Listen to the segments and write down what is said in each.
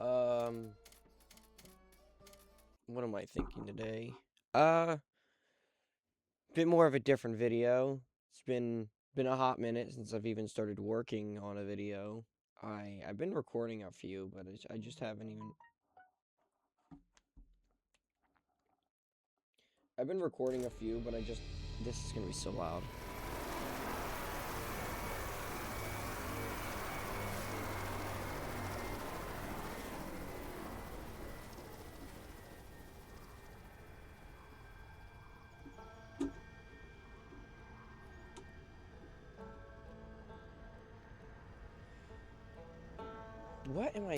Um, what am I thinking today? Bit more of a different video. It's been a hot minute since I've even started working on a video. I've been recording a few, but I just haven't even. I've been recording a few, but this is gonna be so loud. What am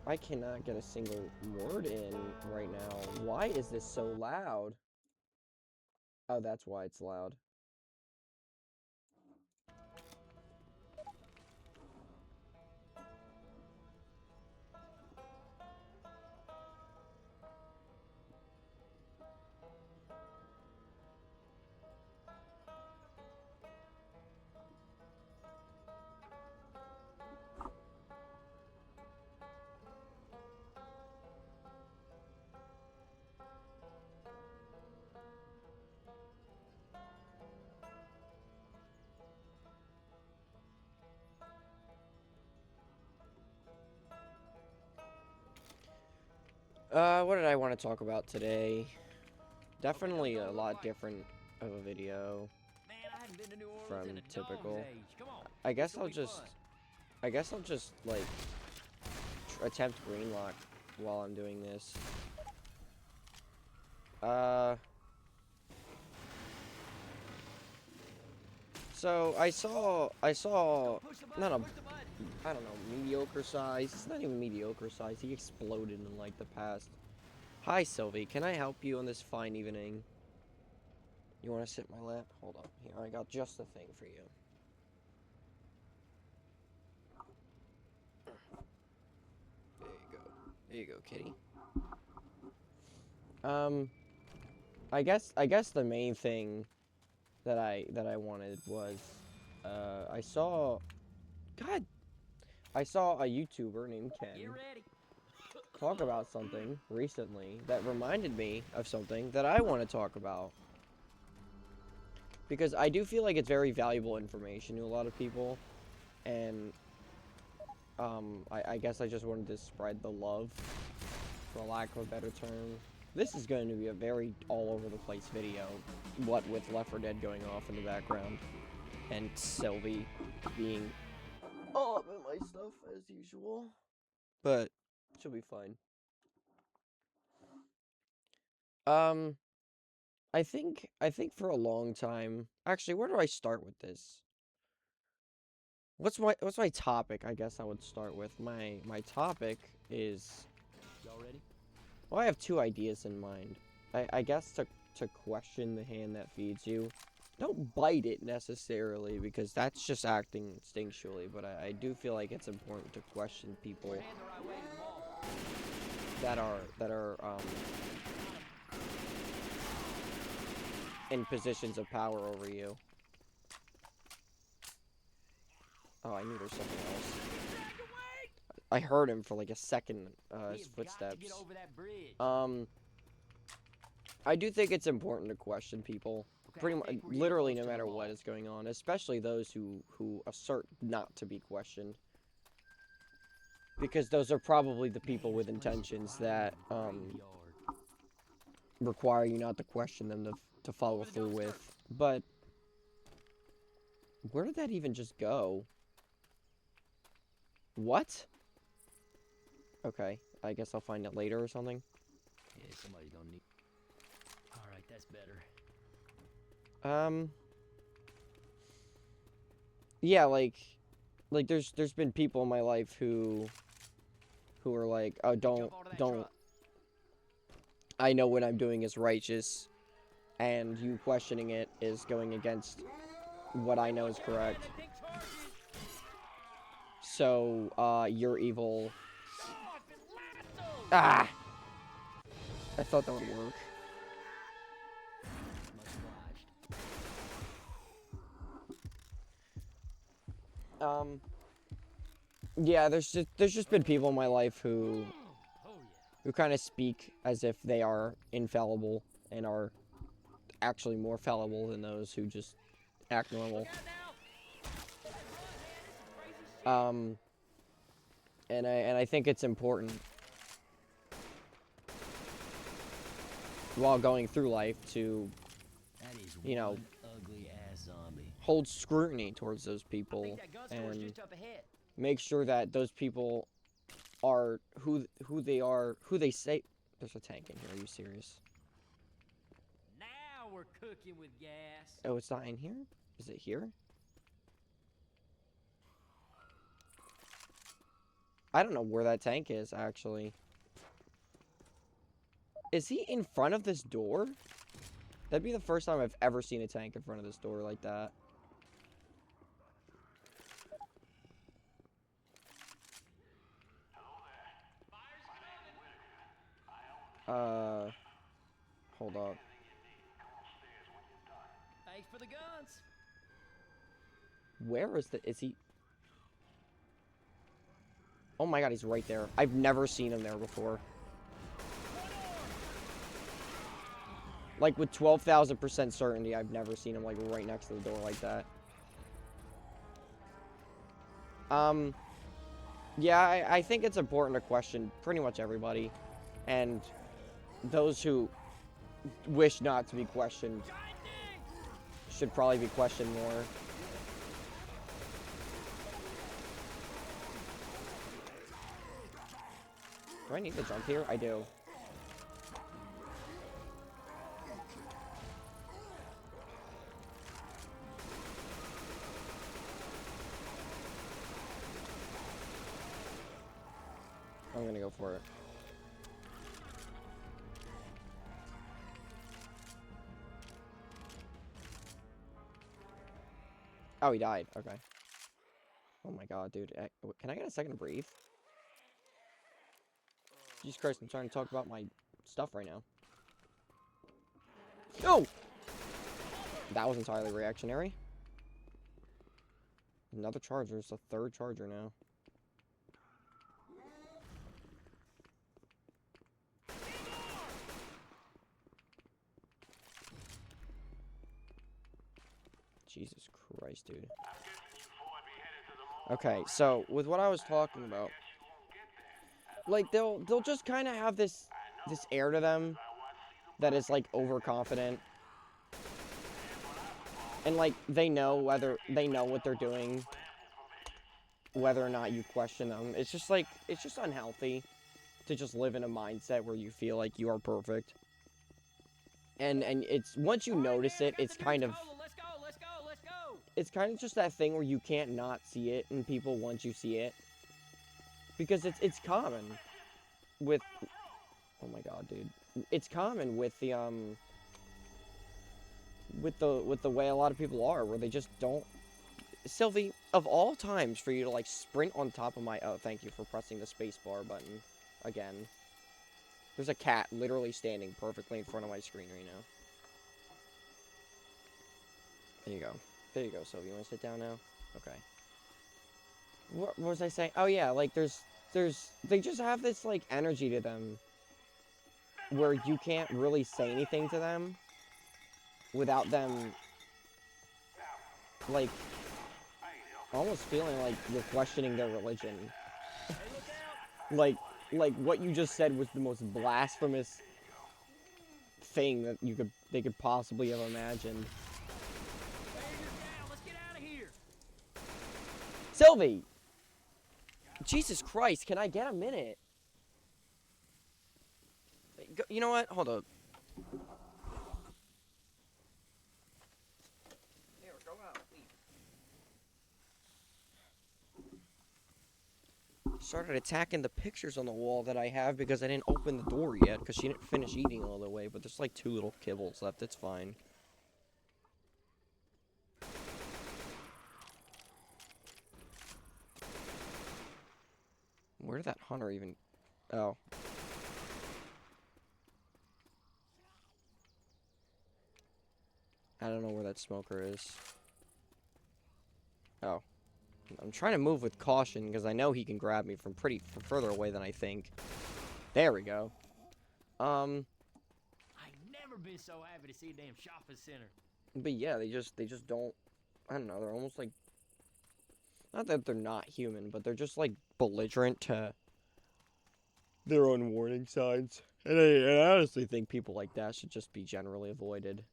I cannot get a single word in right now. Why is this so loud? Oh, that's why it's loud. What did I want to talk about today? Definitely a lot different of a video from typical. I guess I'll just like attempt Greenlocke while I'm doing this. So I saw not a, I don't know, mediocre size. It's not even mediocre size. He exploded in like the past. Hi Sylvie, can I help you on this fine evening? You want to sit in my lap? Hold on. Here, I got just the thing for you. There you go, kitty. I guess the main thing that I wanted was I saw a YouTuber named Ken talk about something recently that reminded me of something that I want to talk about. Because I do feel like it's very valuable information to a lot of people, and I guess I just wanted to spread the love, for lack of a better term. This is going to be a very all-over-the-place video, what with Left 4 Dead going off in the background, and Sylvie being all up in my stuff, as usual. But, it should be fine. I think for a long time... Actually, where do I start with this? What's my topic? I guess I would start with. My topic is... Y'all ready? Well, I have two ideas in mind. I guess to question the hand that feeds you. Don't bite it necessarily, because that's just acting instinctually, but I do feel like it's important to question people that are in positions of power over you. Oh, I knew there's something else. I heard him for like a second, his footsteps. I do think it's important to question people, pretty much, literally no matter what is going on, especially those who assert not to be questioned. Because those are probably the people with intentions that, require you not to question them to follow through with. But, where did that even just go? What? Okay, I guess I'll find it later or something. Yeah, somebody's gonna need... Alright, that's better. Yeah, like there's been people in my life who are like, oh, don't, I know what I'm doing is righteous, and you questioning it is going against what I know is correct. So, you're evil. Ah! I thought that would work. Yeah, there's just been people in my life who who kind of speak as if they are infallible and are actually more fallible than those who just act normal. And I think it's important while going through life to, you know, hold scrutiny towards those people and make sure that those people are who they are, who they say. There's a tank in here. Are you serious? Now we're cooking with gas. Oh, it's not in here? Is it here? I don't know where that tank is, actually. Is he in front of this door? That'd be the first time I've ever seen a tank in front of this door like that. Hold up. Thanks for the guns. Where is he? Oh my god, he's right there. I've never seen him there before. Like, with 12,000% certainty, I've never seen him, like, right next to the door like that. Yeah, I think it's important to question pretty much everybody. And those who wish not to be questioned should probably be questioned more. Do I need to jump here? I do. I'm gonna go for it. Oh, he died. Okay. Oh my god, dude. Can I get a second to breathe? Jesus Christ, I'm trying to talk about my stuff right now. No! That was entirely reactionary. Another charger. It's a third charger now. Jesus Christ, dude. Okay, so with what I was talking about, like they'll just kind of have this air to them that is like overconfident, and like they know what they're doing, whether or not you question them. It's just like it's just unhealthy to just live in a mindset where you feel like you are perfect. And it's once you notice it, it's kind of just that thing where you can't not see it in people once you see it. Because it's common with, oh my god, dude. It's common with the way a lot of people are, where they just don't. Sylvie, of all times for you to like sprint on top of my, oh, thank you for pressing the space bar button again. There's a cat literally standing perfectly in front of my screen right now. There you go. There you go, Sylvie. You want to sit down now? Okay. What was I saying? Oh yeah, like they just have this like energy to them where you can't really say anything to them without them like almost feeling like you're questioning their religion. like what you just said was the most blasphemous thing that they could possibly have imagined. Sylvie! Jesus Christ, can I get a minute? You know what? Hold up. Here, go out, please. Started attacking the pictures on the wall that I have because I didn't open the door yet because she didn't finish eating all the way, but there's like 2 little kibbles left. It's fine. Where did that hunter even... Oh. I don't know where that smoker is. Oh. I'm trying to move with caution because I know he can grab me from further away than I think. There we go. I ain't never been so happy to see a damn shopping center. But yeah, they just don't. I don't know. They're almost like, not that they're not human, but they're just like belligerent to their own warning signs. And I honestly think people like that should just be generally avoided.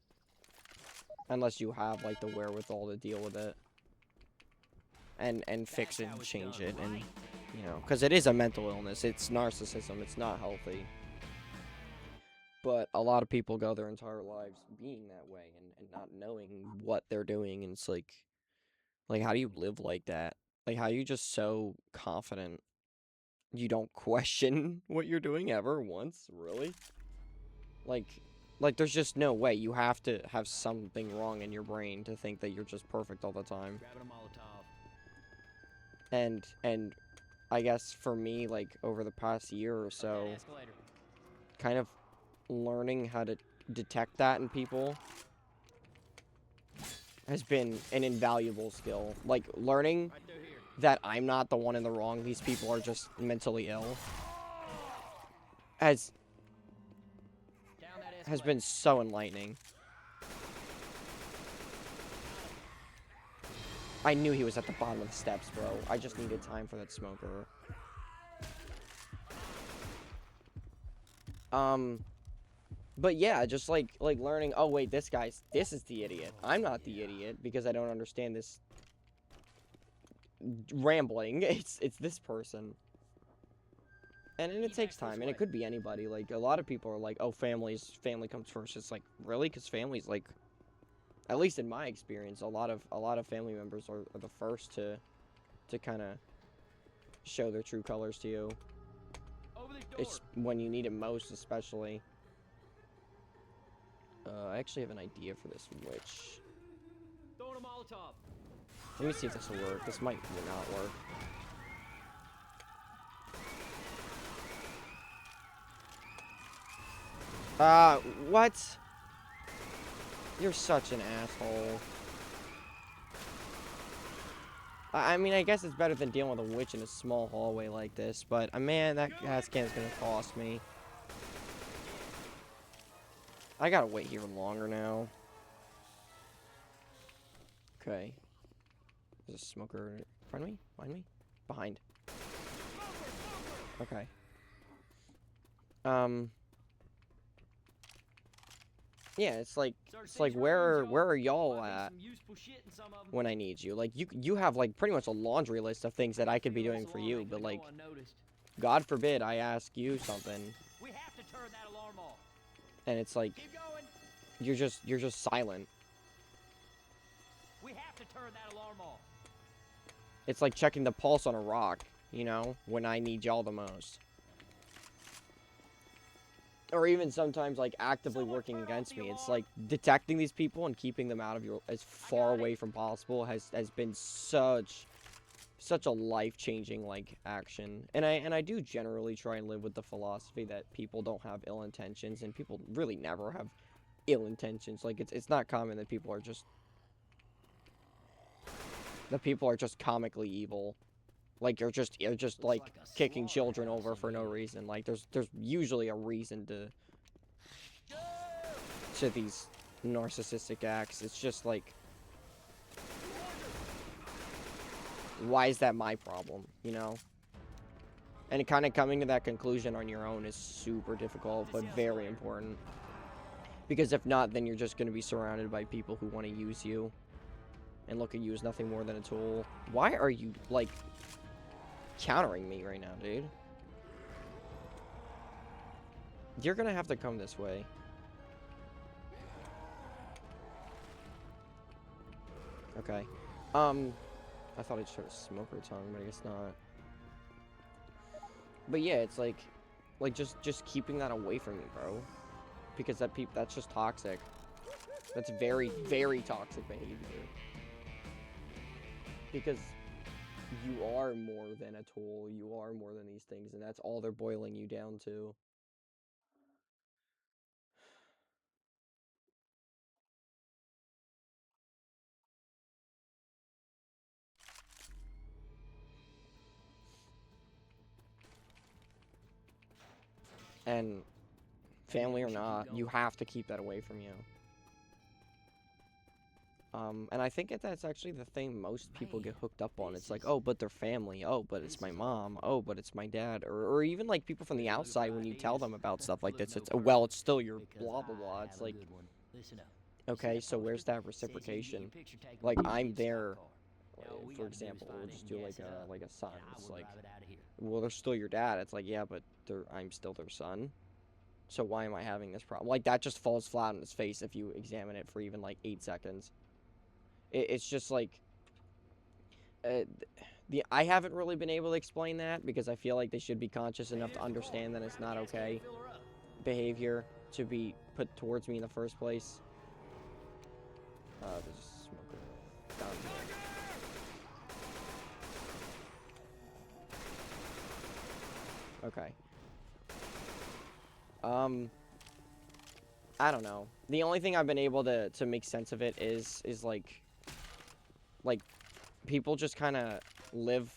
Unless you have, like, the wherewithal to deal with it. And fix it and change it. And, you know, because it is a mental illness. It's narcissism. It's not healthy. But a lot of people go their entire lives being that way and not knowing what they're doing. And it's like, how do you live like that? Like, how are you just so confident you don't question what you're doing ever once, really? Like there's just no way. You have to have something wrong in your brain to think that you're just perfect all the time. Grabbing a Molotov. And I guess for me, like, over the past year or so, kind of learning how to detect that in people has been an invaluable skill. Like, learning Right through here. that I'm not the one in the wrong, these people are just mentally ill, has Down that has escalator. been so enlightening. I knew he was at the bottom of the steps, bro. I just needed time for that smoker. But yeah, just like learning, oh wait, this is the idiot. I'm not the idiot because I don't understand this rambling. It's this person. And it takes time, and it could be anybody. Like, a lot of people are like, oh, family comes first. It's like, really? Because family's like, at least in my experience, a lot of family members are the first to kind of show their true colors to you. Over this door. It's when you need it most, especially. I actually have an idea for this witch. Throwing a Molotov. Let me see if this will work. This might not work. What? You're such an asshole. I mean, I guess it's better than dealing with a witch in a small hallway like this, but, man, that gas can is gonna cost me. I gotta wait here longer now. Okay. There's a smoker in front of me? Behind me? Behind. Okay. Yeah, it's like where are y'all at when I need you? Like, you have, like, pretty much a laundry list of things that I could be doing for you, but, like, God forbid I ask you something. We have to turn that alarm off. And it's like, Keep going. you're just silent. We have to turn that alarm off. It's like checking the pulse on a rock, you know, when I need y'all the most. Or even sometimes, like, actively working against me. It's like detecting these people and keeping them out of your, as far away from possible has been such a life-changing, like, action. And I do generally try and live with the philosophy that people don't have ill intentions, and people really never have ill intentions. Like, it's not common that people are just comically evil. Like, you're just like kicking children over for no reason. Like, there's usually a reason to these narcissistic acts. It's just like, why is that my problem, you know? And kind of coming to that conclusion on your own is super difficult, but very important. Because if not, then you're just going to be surrounded by people who want to use you and look at you as nothing more than a tool. Why are you, like, countering me right now, dude? You're gonna have to come this way. Okay. I thought I'd show a smoker tongue, but I guess not. But yeah, it's like just keeping that away from me, bro. Because that's just toxic. That's very, very toxic behavior. Because you are more than a tool. You are more than these things, and that's all they're boiling you down to. And family or not, you have to keep that away from you. And I think that's actually the thing most people get hooked up on. It's like, oh, but they're family. Oh, but it's my mom. Oh, but it's my dad. Or even like people from the outside, when you tell them about stuff like this, it's, well, it's still your blah, blah, blah. It's like, okay, so where's that reciprocation? Like, I'm there, for example, we'll just do like a son. It's like, well, they're still your dad. It's like, yeah, but I'm still their son. So why am I having this problem? Like, that just falls flat on its face if you examine it for even like 8 seconds. It's just like, I haven't really been able to explain that because I feel like they should be conscious enough to understand that it's not okay behavior to be put towards me in the first place. There's a smoker down here. Okay. I don't know. The only thing I've been able to make sense of it is like people just kind of live,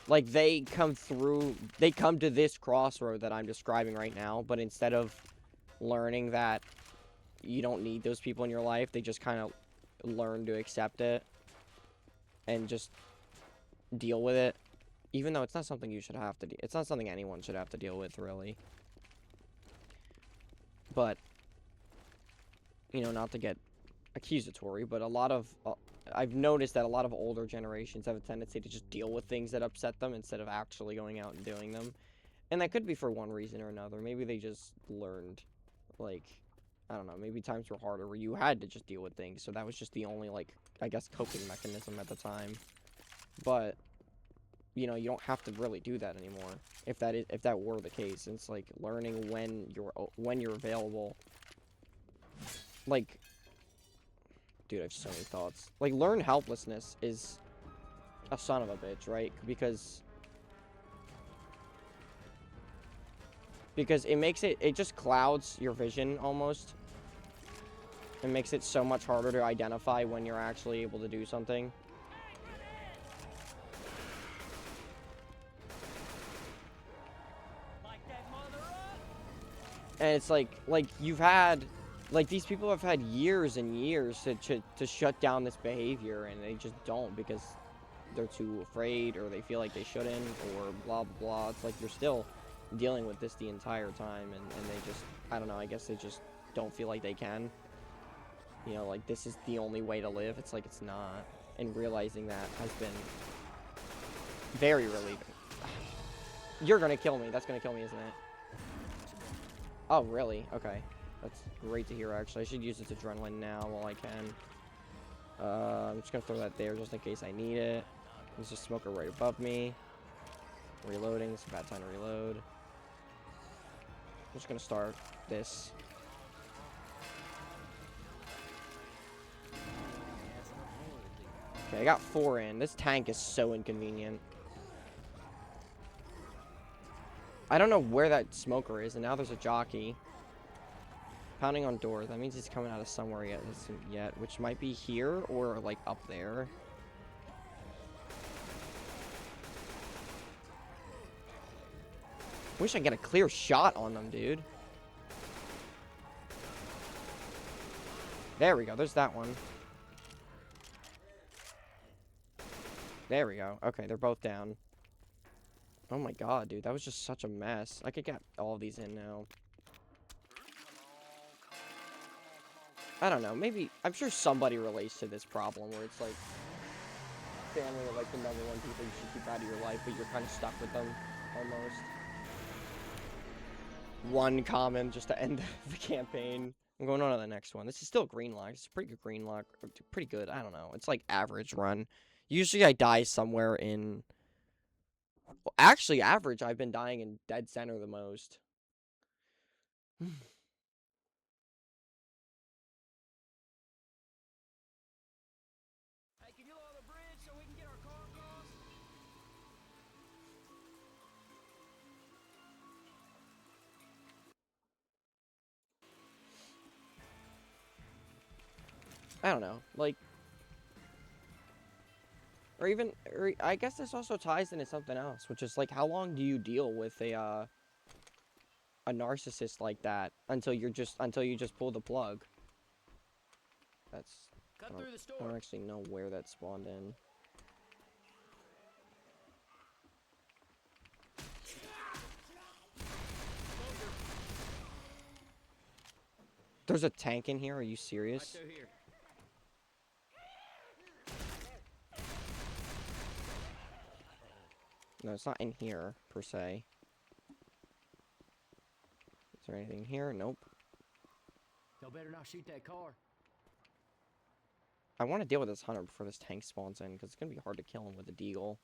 like they come to this crossroad that I'm describing right now, but instead of learning that you don't need those people in your life, they just kind of learn to accept it and just deal with it, even though it's not something you should have to it's not something anyone should have to deal with, really. But you know, not to get accusatory, but a lot of I've noticed that a lot of older generations have a tendency to just deal with things that upset them instead of actually going out and doing them. And that could be for one reason or another. Maybe they just learned, like, I don't know, maybe times were harder where you had to just deal with things, so that was just the only, like, I guess, coping mechanism at the time. But you know, you don't have to really do that anymore if that were the case. And it's like learning when you're available. Like, dude, I have so many thoughts. Like, learn helplessness is a son of a bitch, right? Because it just clouds your vision almost. It makes it so much harder to identify when you're actually able to do something. And it's like you've had, like, these people have had years and years to shut down this behavior, and they just don't because they're too afraid, or they feel like they shouldn't, or blah, blah, blah. It's like you're still dealing with this the entire time, and they just, I don't know, I guess they just don't feel like they can. You know, like, this is the only way to live. It's like, it's not. And realizing that has been very relieving. You're gonna kill me. That's gonna kill me, isn't it? Oh, really? Okay. That's great to hear, actually. I should use its adrenaline now while I can. I'm just gonna throw that there just in case I need it. There's a smoker right above me. Reloading. It's a bad time to reload. I'm just gonna start this. Okay, I got 4 in. This tank is so inconvenient. I don't know where that smoker is, and now there's a jockey. Pounding on doors. That means he's coming out of somewhere yet, which might be here or, like, up there. Wish I could get a clear shot on them, dude. There we go. There's that one. There we go. Okay, they're both down. Oh my god, dude. That was just such a mess. I could get all of these in now. I don't know. Maybe, I'm sure somebody relates to this problem where it's like family are like the #1 people you should keep out of your life, but you're kind of stuck with them almost. One common just to end the campaign. I'm going on to the next one. This is still Greenlocke. It's a pretty good Greenlocke. Pretty good. I don't know. It's like average run. Usually I die somewhere in... Well, actually, average, I've been dying in dead center the most. Hey, can you lower the bridge so we can get our car across? I don't know. Like... Or even... Or I guess this also ties into something else, which is like, how long do you deal with a a narcissist like that until you just pull the plug. That's Cut I through the don't store. actually know where that spawned in. There's a tank in here. Are you Right serious? through here. No, it's not in here per se. Is there anything here? Nope. Y'all better not shoot that car. I want to deal with this hunter before this tank spawns in, because it's going to be hard to kill him with a deagle.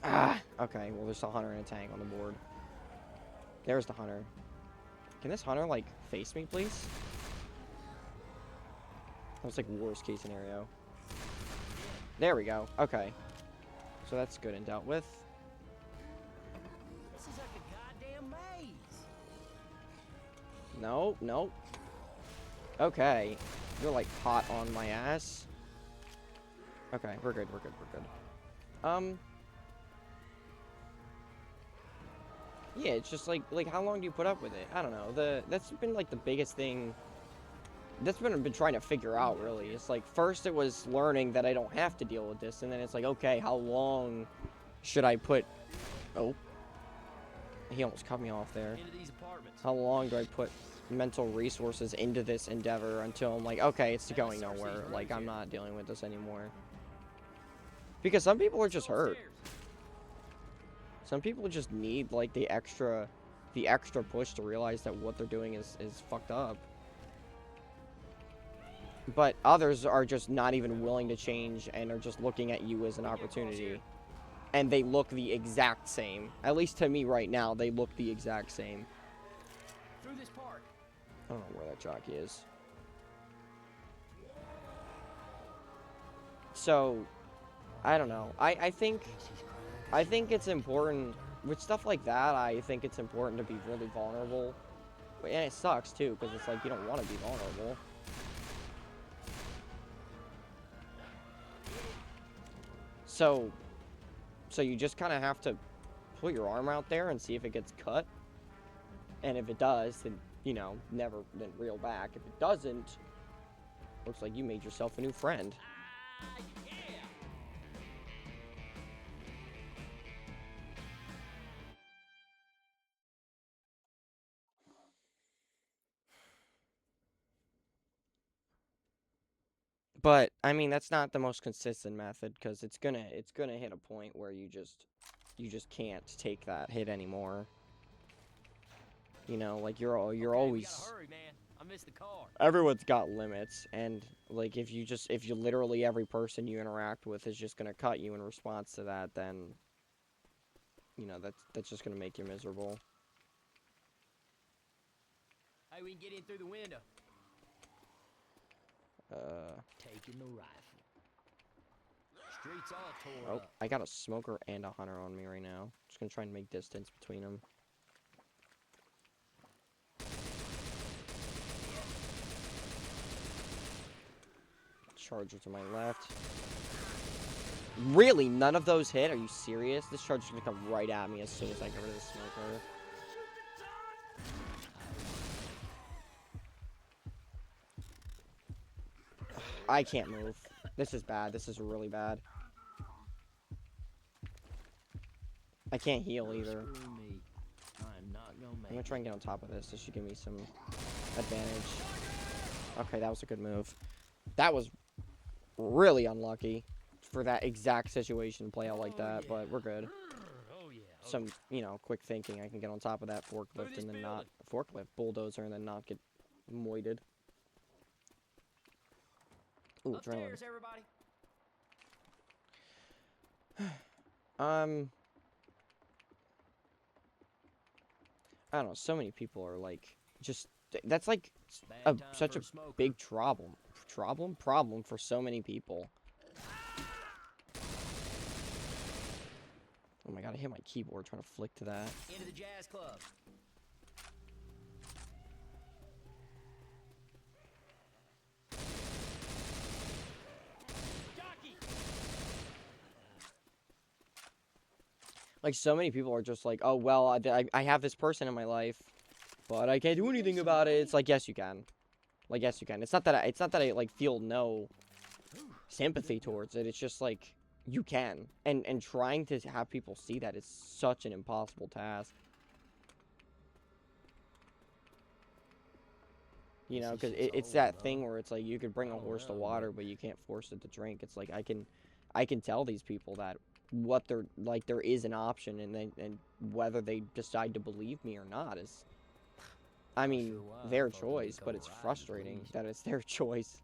Ah! Okay, well, there's a hunter and a tank on the board. There's the hunter. Can this hunter, like, face me, please? That was, like, worst case scenario. There we go. Okay. So that's good and dealt with. This is like a goddamn maze. No, no. Okay. You're, like, hot on my ass. Okay, we're good, we're good, we're good. Yeah, it's just like how long do you put up with it? I don't know. That's been like the biggest thing. That's what I've been trying to figure out, really. It's like, first it was learning that I don't have to deal with this, and then it's like, okay, how long should I put... Oh. He almost cut me off there. Into these apartments. How long do I put mental resources into this endeavor until I'm like, okay, it's going nowhere. Like, I'm not dealing with this anymore. Because some people are just hurt. Some people just need, like, the extra push to realize that what they're doing is fucked up. But others are just not even willing to change and are just looking at you as an opportunity. And they look the exact same. At least to me right now, they look the exact same. Through this park. I don't know where that jockey is. So, I don't know. I think it's important with stuff like that. I think it's important to be really vulnerable, and it sucks too, because it's like you don't want to be vulnerable. So you just kind of have to put your arm out there and see if it gets cut, and if it does, then then reel back. If it doesn't, looks like you made yourself a new friend. But I mean, that's not the most consistent method, because it's gonna hit a point where you just can't take that hit anymore. Like you're always. We gotta hurry, man. I missed the car. Everyone's got limits, and like if you literally every person you interact with is just gonna cut you in response to that, then that's just gonna make you miserable. Hey, we can get in through the window. Taking the rifle. Streets all tore up. I got a smoker and a hunter on me right now. Just gonna try and make distance between them. Charger to my left. Really? None of those hit? Are you serious? This charger's gonna come right at me as soon as I get rid of the smoker. I can't move. This is bad. This is really bad. I can't heal either. I'm gonna try and get on top of this. This should give me some advantage. Okay, that was a good move. That was really unlucky for that exact situation to play out like that, but we're good. Some, quick thinking. I can get on top of that forklift and then not... bulldozer, and then not get moited. Ooh, adrenaline. Upstairs, everybody. I don't know. So many people are like, just that's like such a big problem for so many people. Oh my god! I hit my keyboard trying to flick to that. Into the jazz club. Like, so many people are just like, oh, well, I have this person in my life, but I can't do anything about it. It's like, yes, you can. Like, yes, you can. It's not that I like feel no sympathy towards it. It's just like you can. And trying to have people see that is such an impossible task. You know, because it's that thing where it's like you could bring a horse to water, but you can't force it to drink. It's like I can tell these people that what they're like, there is an option, and whether they decide to believe me or not is, I mean, their choice. But it's frustrating that it's their choice.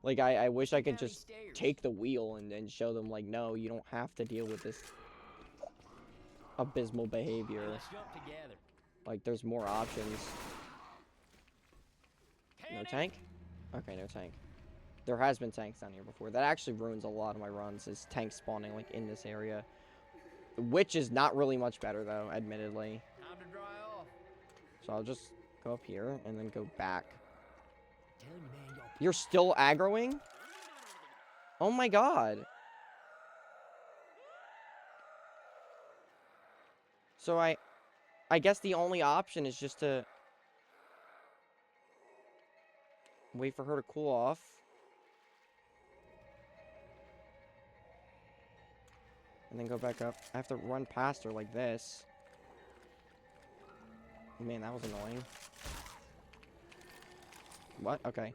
Like, I wish I could just take the wheel and show them, like, no, you don't have to deal with this abysmal behavior. Like, there's more options. No tank? Okay, no tank. There has been tanks down here before. That actually ruins a lot of my runs, is tanks spawning, like, in this area. Which is not really much better, though, admittedly. Time to dry off. So I'll just go up here and then go back. Telling you, man, You're still aggroing? Oh my god. So I guess the only option is just to wait for her to cool off. And then go back up. I have to run past her like this. Man, that was annoying. What? Okay.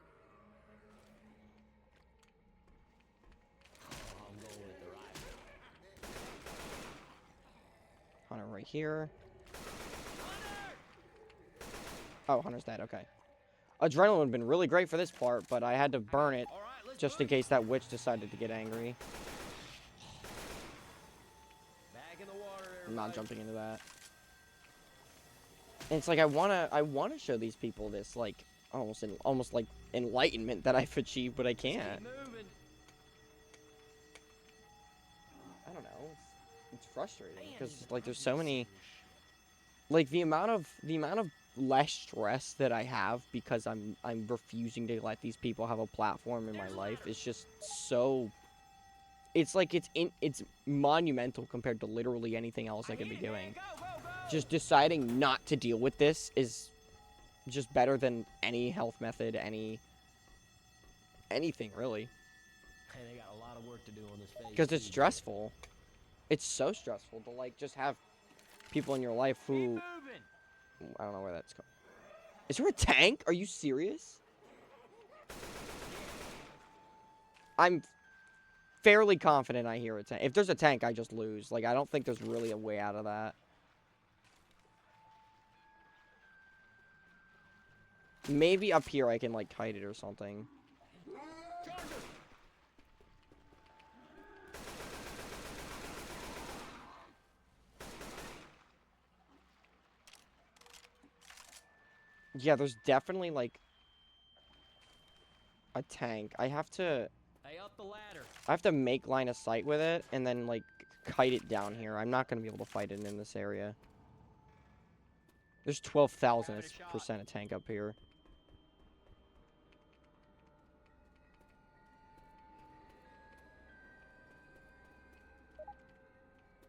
Hunter right here. Oh, Hunter's dead. Okay. Adrenaline would have been really great for this part, but I had to burn it just in case that witch decided to get angry. back in the water, I'm not jumping into that. And it's like I wanna show these people this, like, almost like enlightenment that I've achieved, but I can't. I don't know. It's frustrating because, like, there's so many, like, the amount of less stress that I have because I'm refusing to let these people have a platform in my life is just so, it's like it's monumental compared to literally anything else I could be doing. Just deciding not to deal with this is just better than any health method, anything really. Hey, they got a lot of work to do on this phase. Because it's stressful. It's so stressful to, like, just have people in your life who, I don't know where that's going. Is there a tank? Are you serious? I'm fairly confident I hear a tank. If there's a tank, I just lose. Like, I don't think there's really a way out of that. Maybe up here I can, like, kite it or something. Yeah, there's definitely, like, a tank. I have to up the ladder. I have to make line of sight with it and then, like, kite it down here. I'm not going to be able to fight it in this area. There's 12,000% a tank up here.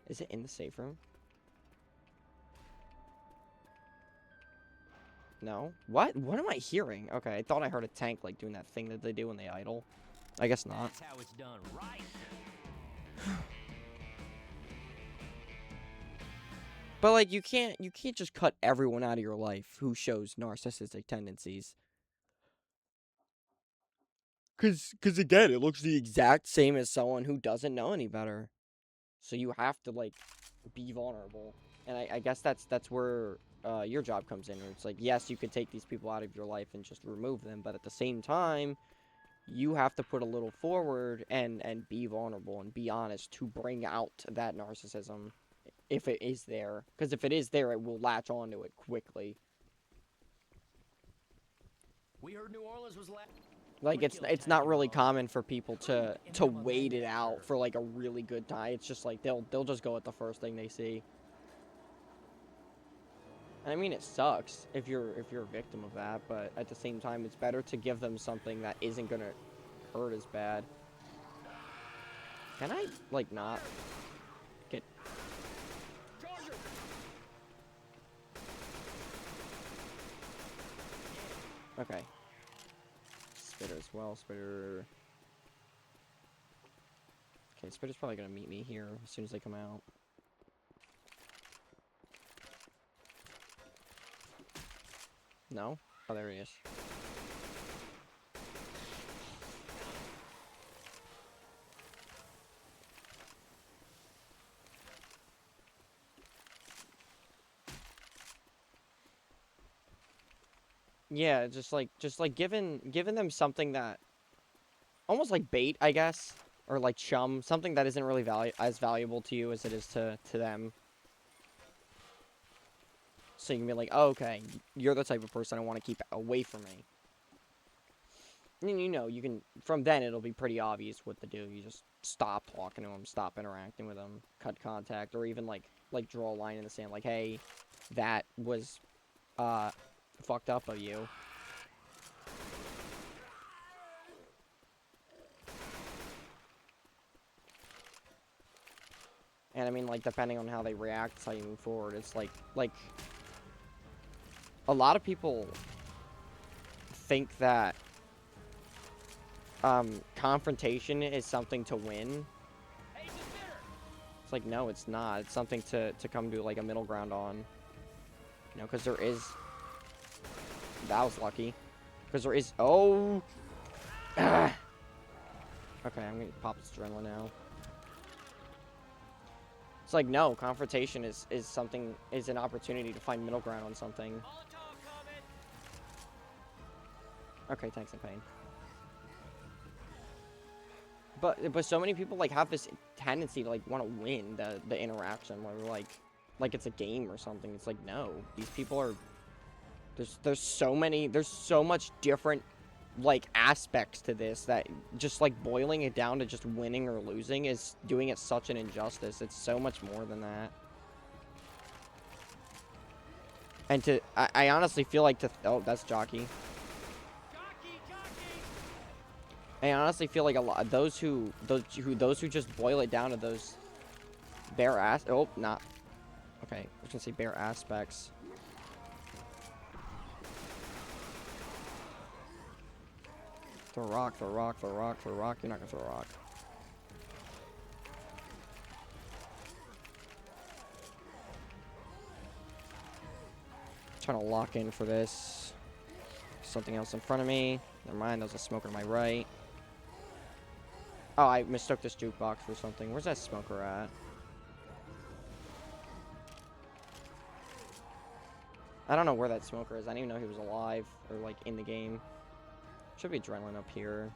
Is it in the safe room? No? What? What am I hearing? Okay, I thought I heard a tank, like, doing that thing that they do when they idle. I guess not. That's how it's done, right? But, like, you can't just cut everyone out of your life who shows narcissistic tendencies. Cause again, it looks the exact same as someone who doesn't know any better. So you have to, like, be vulnerable. And I guess that's where your job comes in. It's like, yes, you could take these people out of your life and just remove them, but at the same time, you have to put a little forward and be vulnerable and be honest to bring out that narcissism if it is there. Because if it is there, it will latch onto it quickly. We heard New Orleans was Like, it's not really common for people to wait it out for, like, a really good time. It's just like they'll just go at the first thing they see. And I mean, it sucks if you're a victim of that, but at the same time, it's better to give them something that isn't gonna hurt as bad. Can I, like, not get... Okay. Spitter as well. Spitter. Okay, Spitter's probably gonna meet me here as soon as they come out. No? Oh, there he is. Yeah, just like giving them something that almost like bait, I guess, or like chum, something that isn't really as valuable to you as it is to them. So you can be like, oh, okay, you're the type of person I want to keep away from me. And you know, you can, from then it'll be pretty obvious what to do. You just stop talking to them, stop interacting with them, cut contact, or even like draw a line in the sand, like, hey, that was fucked up of you. And I mean, like, depending on how they react, it's how you move forward. It's like a lot of people think that confrontation is something to win. Hey, it's a spitter. It's like, no, it's not. It's something to come to, like, a middle ground on. You know, because there is... That was lucky. Because there is... Oh! Ah! Okay, I'm gonna pop this adrenaline now. It's like, no, confrontation is something... Is an opportunity to find middle ground on something. Molotov coming. Okay, thanks, in pain. But so many people, like, have this tendency to, like, want to win the interaction, where, like it's a game or something. It's like, no, these people are... There's so much different, like, aspects to this that just, like, boiling it down to just winning or losing is doing it such an injustice. It's so much more than that. And I honestly feel like oh, that's Jockey. I honestly feel like a lot those who just boil it down to those bare ass. Oh, not okay. I was gonna say bare aspects. Throw a rock, throw a rock, throw a rock, throw a rock. You're not gonna throw a rock. Trying to lock in for this. Something else in front of me. Never mind. There's a smoker to my right. Oh, I mistook this jukebox for something. Where's that smoker at? I don't know where that smoker is. I didn't even know he was alive or, like, in the game. Should be adrenaline up here.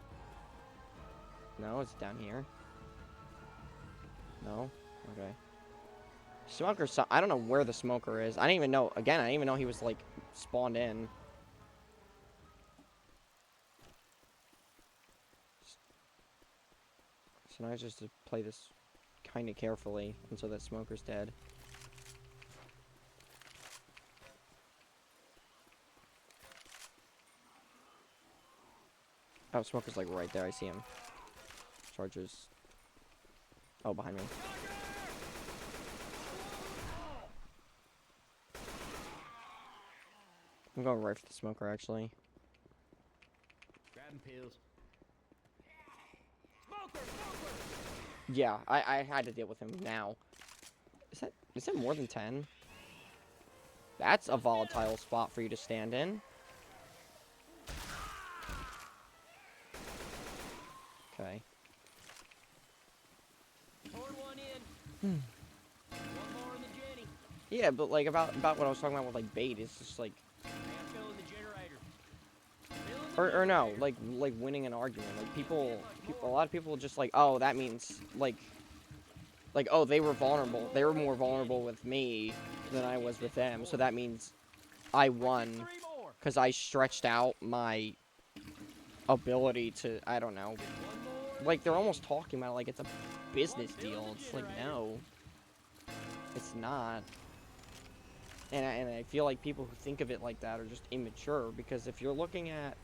No, it's down here. No? Okay. Smoker, I don't know where the smoker is. I didn't even know. Again, I didn't even know he was, like, spawned in. So now I just to play this kind of carefully until that smoker's dead. Oh, smoker's like right there. I see him. Charges. Oh, behind me. I'm going right for the smoker, actually. Grabbing pills. Yeah, I had to deal with him now. Is that more than 10? That's a volatile spot for you to stand in. Okay. Poured one in. One more in the Jenny. Yeah, but like about what I was talking about with like bait, it's just like I gotta fill in the generator. Fill in the or no, generator. like winning an argument. Like people a lot of people just like, oh, that means like oh, they were vulnerable. They were more vulnerable with me than I was with them. So that means I won Three more. because I stretched out my ability to, I don't know. One more. Like, they're almost talking about it like it's a business deal. It's like, no. It's not. And I feel like people who think of it like that are just immature, because if you're looking at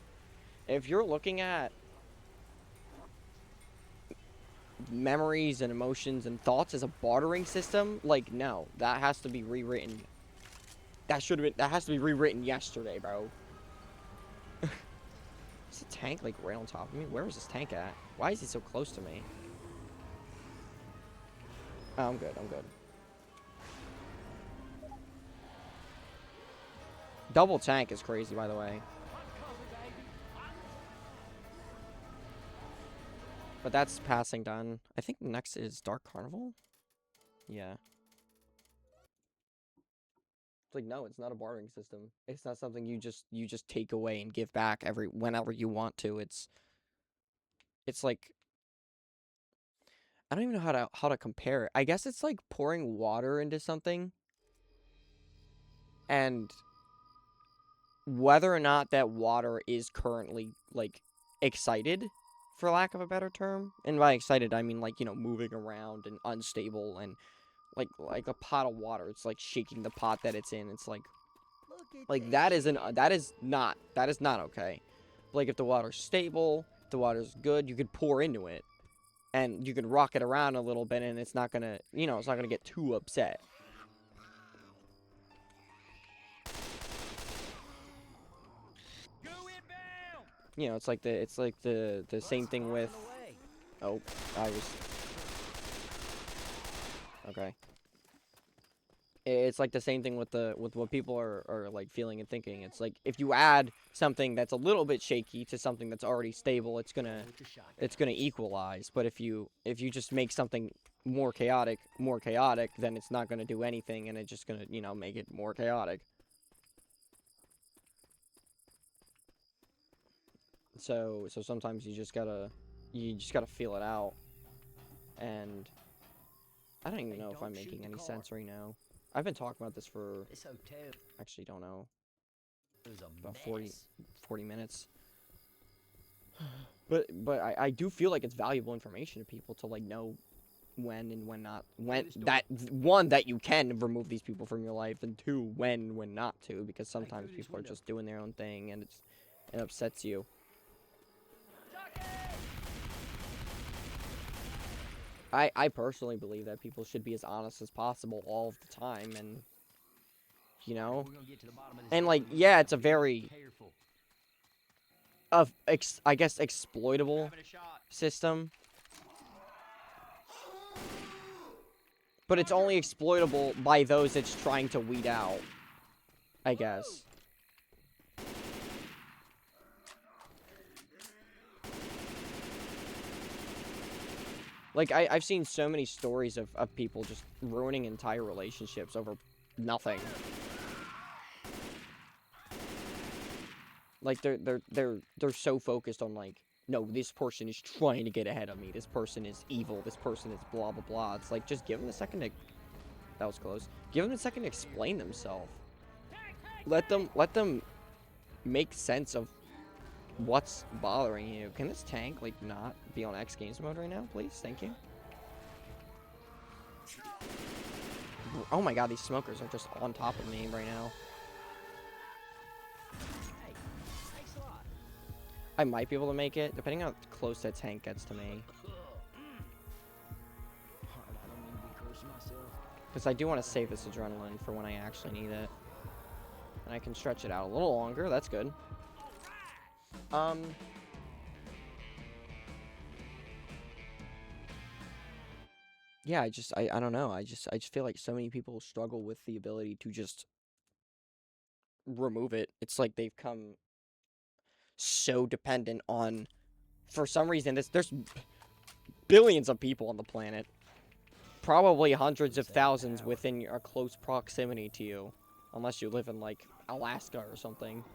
memories and emotions and thoughts as a bartering system, like, no, that has to be rewritten. That has to be rewritten yesterday, bro. There's a tank, like, right on top of me. Where is this tank at? Why is he so close to me? Oh, I'm good. I'm good. Double tank is crazy, by the way. But that's passing done. I think next is Dark Carnival? Yeah. It's like, no, it's not a bartering system. It's not something you just take away and give back whenever you want to. It's like, I don't even know how to compare it. I guess it's like pouring water into something, and whether or not that water is currently, like, excited, for lack of a better term. And by excited, I mean, like, you know, moving around and unstable, and like a pot of water. It's like shaking the pot that it's in. It's like that is not okay. Like, if the water's stable, if the water's good, you could pour into it, and you could rock it around a little bit, and it's not gonna, you know, it's not gonna get too upset. You know, it's like the same thing with. Oh, I was okay. It's like the same thing with what people are like feeling and thinking. It's like, if you add something that's a little bit shaky to something that's already stable, it's gonna equalize. But if you just make something more chaotic, then it's not gonna do anything, and it's just gonna, you know, make it more chaotic. So sometimes you just gotta feel it out. And I don't even know if I'm making any sense right now. I've been talking about this for, actually don't know, about 40 minutes. But I do feel like it's valuable information to people to, like, know when and when not, one, that you can remove these people from your life, and two, when not to, because sometimes people are just doing their own thing, and it upsets you. I personally believe that people should be as honest as possible all of the time, and, you know, and, like, yeah, it's a very, I guess, exploitable system, but it's only exploitable by those it's trying to weed out, I guess. Like, I've seen so many stories of people just ruining entire relationships over nothing. Like, they're so focused on, like, no, this person is trying to get ahead of me. This person is evil. This person is blah, blah, blah. It's like, just give them a second to... That was close. Give them a second to explain themselves. Let them make sense of what's bothering you. Can this tank, like, not be on X Games mode right now, please? Thank you. Oh my god, these smokers are just on top of me right now. I might be able to make it, depending on how close that tank gets to me. Because I do want to save this adrenaline for when I actually need it. And I can stretch it out a little longer, that's good. Yeah, I don't know. I just feel like so many people struggle with the ability to just remove it. It's like they've come so dependent on, for some reason, there's billions of people on the planet. Probably hundreds of thousands within a close proximity to you. Unless you live in, like, Alaska or something.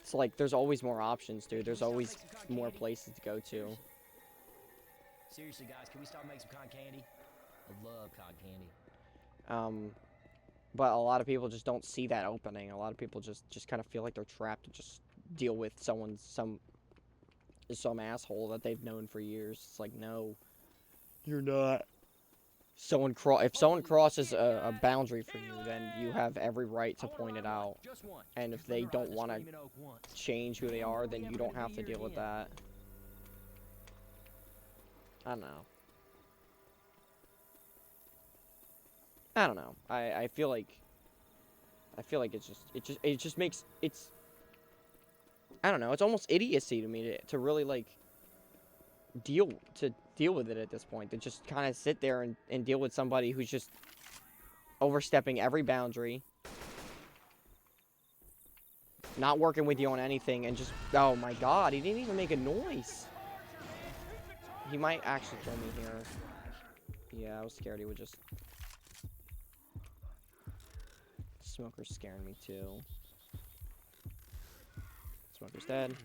It's like, there's always more options, dude. There's always more places to go to. Seriously, guys, can we start making some cotton candy? I love cotton candy. But a lot of people just don't see that opening. A lot of people just kind of feel like they're trapped to just deal with some asshole that they've known for years. It's like, no, you're not. if someone crosses a boundary for you, then you have every right to point it out. And if they don't want to change who they are, then you don't have to deal with that. I don't know. I don't know. I feel like it just makes I don't know. It's almost idiocy to me to really like deal with it at this point. To just kind of sit there and deal with somebody who's just overstepping every boundary, not working with you on anything, and just, oh my god, he didn't even make a noise. He might actually kill me here. Yeah, I was scared he would just. Smoker's scaring me too. Smoker's dead.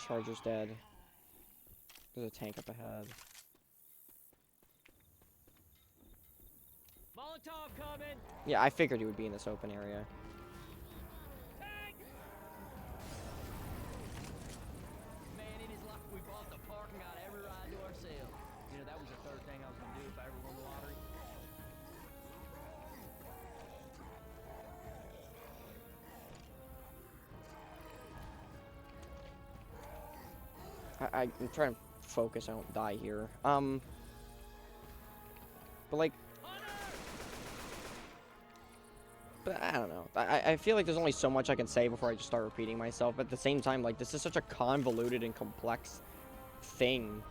Charger's dead. There's a tank up ahead. Molotov coming. Yeah, I figured he would be in this open area. Man, it is like we bought the park and got every ride to ourselves. You know, that was the third thing I was gonna do if I ever won the lottery. I'm trying to focus. I don't die here. But like, but I don't know. I feel like there's only so much I can say before I just start repeating myself. But at the same time, like, this is such a convoluted and complex thing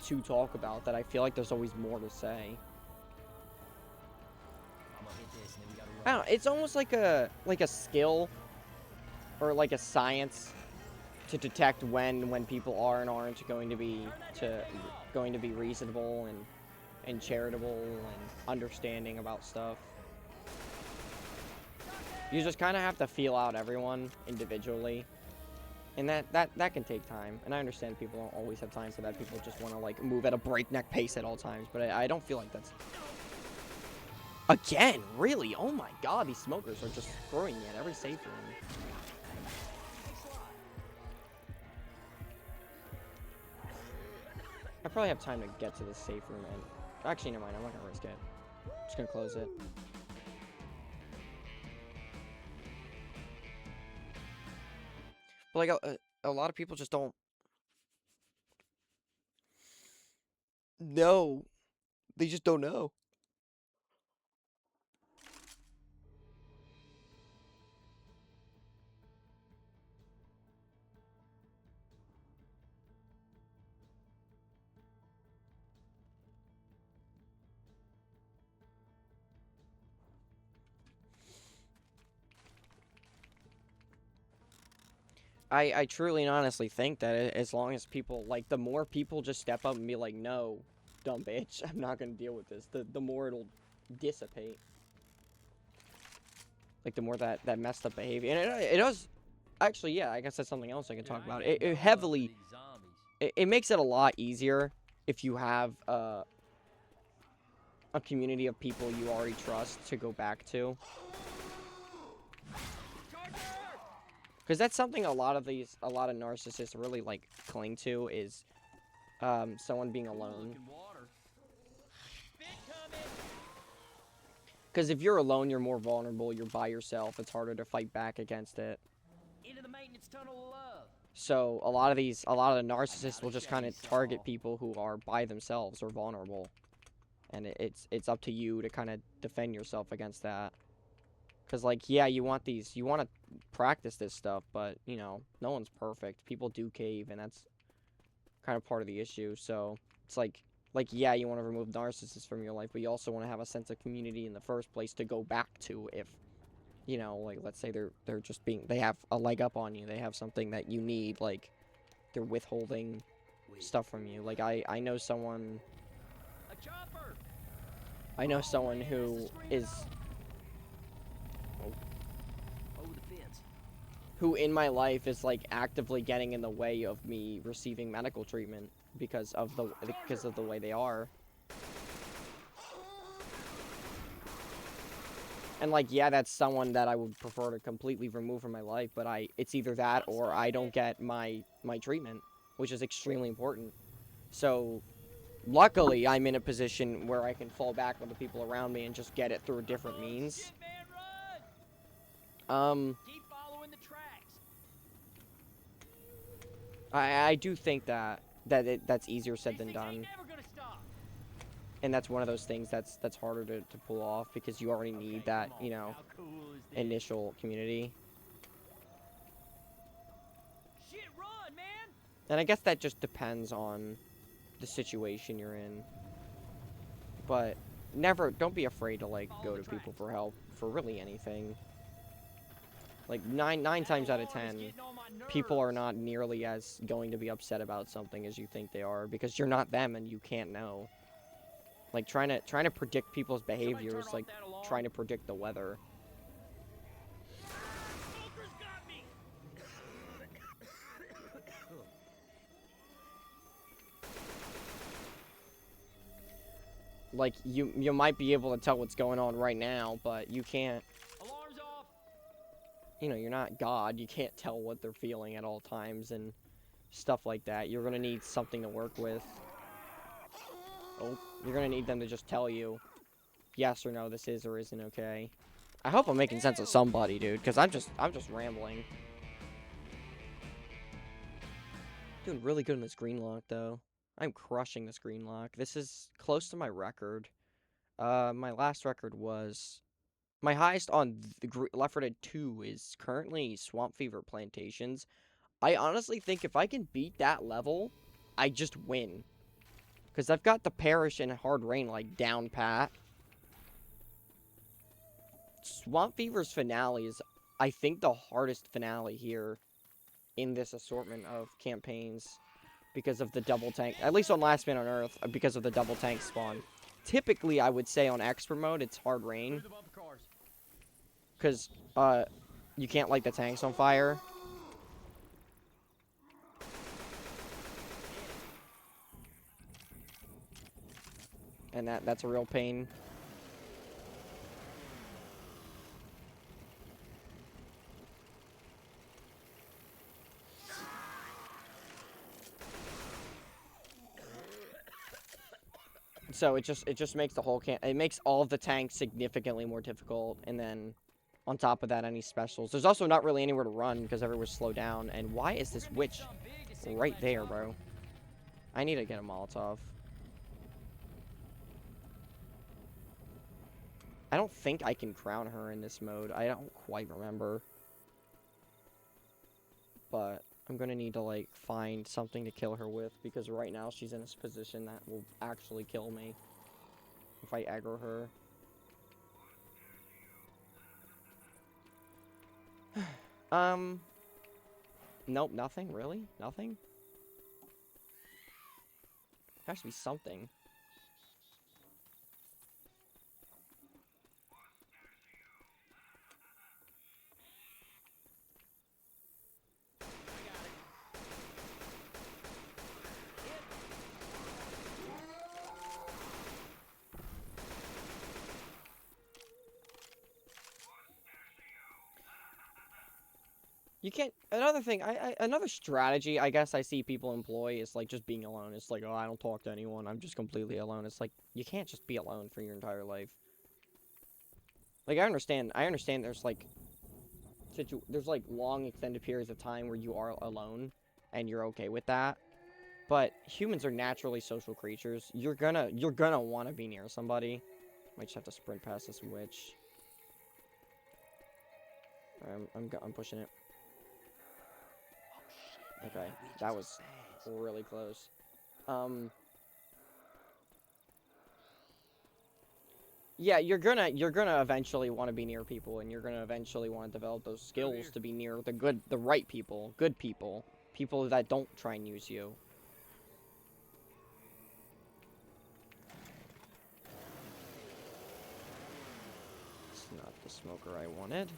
to talk about that I feel like there's always more to say. I don't know. It's almost like a skill or like a science to detect when people are and aren't going to be reasonable and charitable and understanding about stuff. You just kind of have to feel out everyone individually, and that can take time. And I understand people don't always have time for that. People just want to like move at a breakneck pace at all times, but I don't feel like that's. Again, really? Oh my god, these smokers are just throwing me at every safe room. I probably have time to get to the safe room, and actually, never mind. I'm not gonna risk it. I'm just gonna close it. But like a lot of people just don't know. They just don't know. I truly and honestly think that as long as people, like, the more people just step up and be like, no, dumb bitch, I'm not gonna deal with this, the more it'll dissipate. Like, the more that messed up behavior. And it does, actually, yeah, I guess that's something else I can talk about. It heavily, it makes it a lot easier if you have a community of people you already trust to go back to. Because that's something a lot of narcissists really, like, cling to is someone being alone. Because if you're alone, you're more vulnerable, you're by yourself, it's harder to fight back against it. Into the maintenance tunnel of love. So a lot of the narcissists will just kind of target people who are by themselves or vulnerable. And it's up to you to kind of defend yourself against that. Because, like, yeah, you want to practice this stuff, but, you know, no one's perfect. People do cave, and that's kind of part of the issue. So, it's like, yeah, you want to remove narcissists from your life, but you also want to have a sense of community in the first place to go back to if, you know, like, let's say they're just they have a leg up on you. They have something that you need, like, they're withholding stuff from you. Like, I know someone... I know someone who is... who in my life is like actively getting in the way of me receiving medical treatment because of the way they are. And like, yeah, that's someone that I would prefer to completely remove from my life, but it's either that or I don't get my treatment, which is extremely important. So, luckily, I'm in a position where I can fall back on the people around me and just get it through different means. Shit, man, run! Keep following the tracks. I do think that's easier said than done. Never gonna stop. And that's one of those things that's harder to pull off because you already need that, you know, initial community. Shit, run, man! And I guess that just depends on the situation you're in. But don't be afraid to, like, go to people for help for really anything. Like, nine times out of 10, people are not nearly as going to be upset about something as you think they are because you're not them and you can't know. Like, trying to predict people's behavior is like trying to predict the weather. Like, you might be able to tell what's going on right now, but you can't. Alarms off. You know, you're not God. You can't tell what they're feeling at all times and stuff like that. You're gonna need something to work with. Oh, you're gonna need them to just tell you yes or no, this is or isn't okay. I hope I'm making sense of somebody, dude, because I'm just rambling. Doing really good in this Greenlocke, though. I'm crushing this Greenlocke. This is close to my record. My last record was... My highest on the L4D2 is currently Swamp Fever Plantations. I honestly think if I can beat that level, I just win. Because I've got the Parish and Hard Rain, like, down pat. Swamp Fever's finale is, I think, the hardest finale here in this assortment of campaigns. Because of the double tank, at least on Last Man on Earth, because of the double tank spawn. Typically, I would say on Expert mode, it's Hard Rain. Because, you can't light the tanks on fire. And that's a real pain. So it just makes the whole it makes all of the tanks significantly more difficult, and then on top of that, any specials. There's also not really anywhere to run because everywhere's slowed down. And why is this witch right there, bro? I need to get a Molotov. I don't think I can crown her in this mode. I don't quite remember. But I'm gonna need to, like, find something to kill her with, because right now she's in this position that will actually kill me if I aggro her. Nope, nothing, really? Nothing? Has to be something. You can't... Another thing, another strategy I guess I see people employ is, like, just being alone. It's like, oh, I don't talk to anyone. I'm just completely alone. It's like, you can't just be alone for your entire life. Like, I understand there's, like, there's, like, long extended periods of time where you are alone, and you're okay with that. But humans are naturally social creatures. You're gonna want to be near somebody. Might just have to sprint past this witch. I'm pushing it. Okay, that was really close. Yeah, you're gonna eventually want to be near people, and you're gonna eventually want to develop those skills to be near the right people, good people, people that don't try and use you. It's not the smoker I wanted.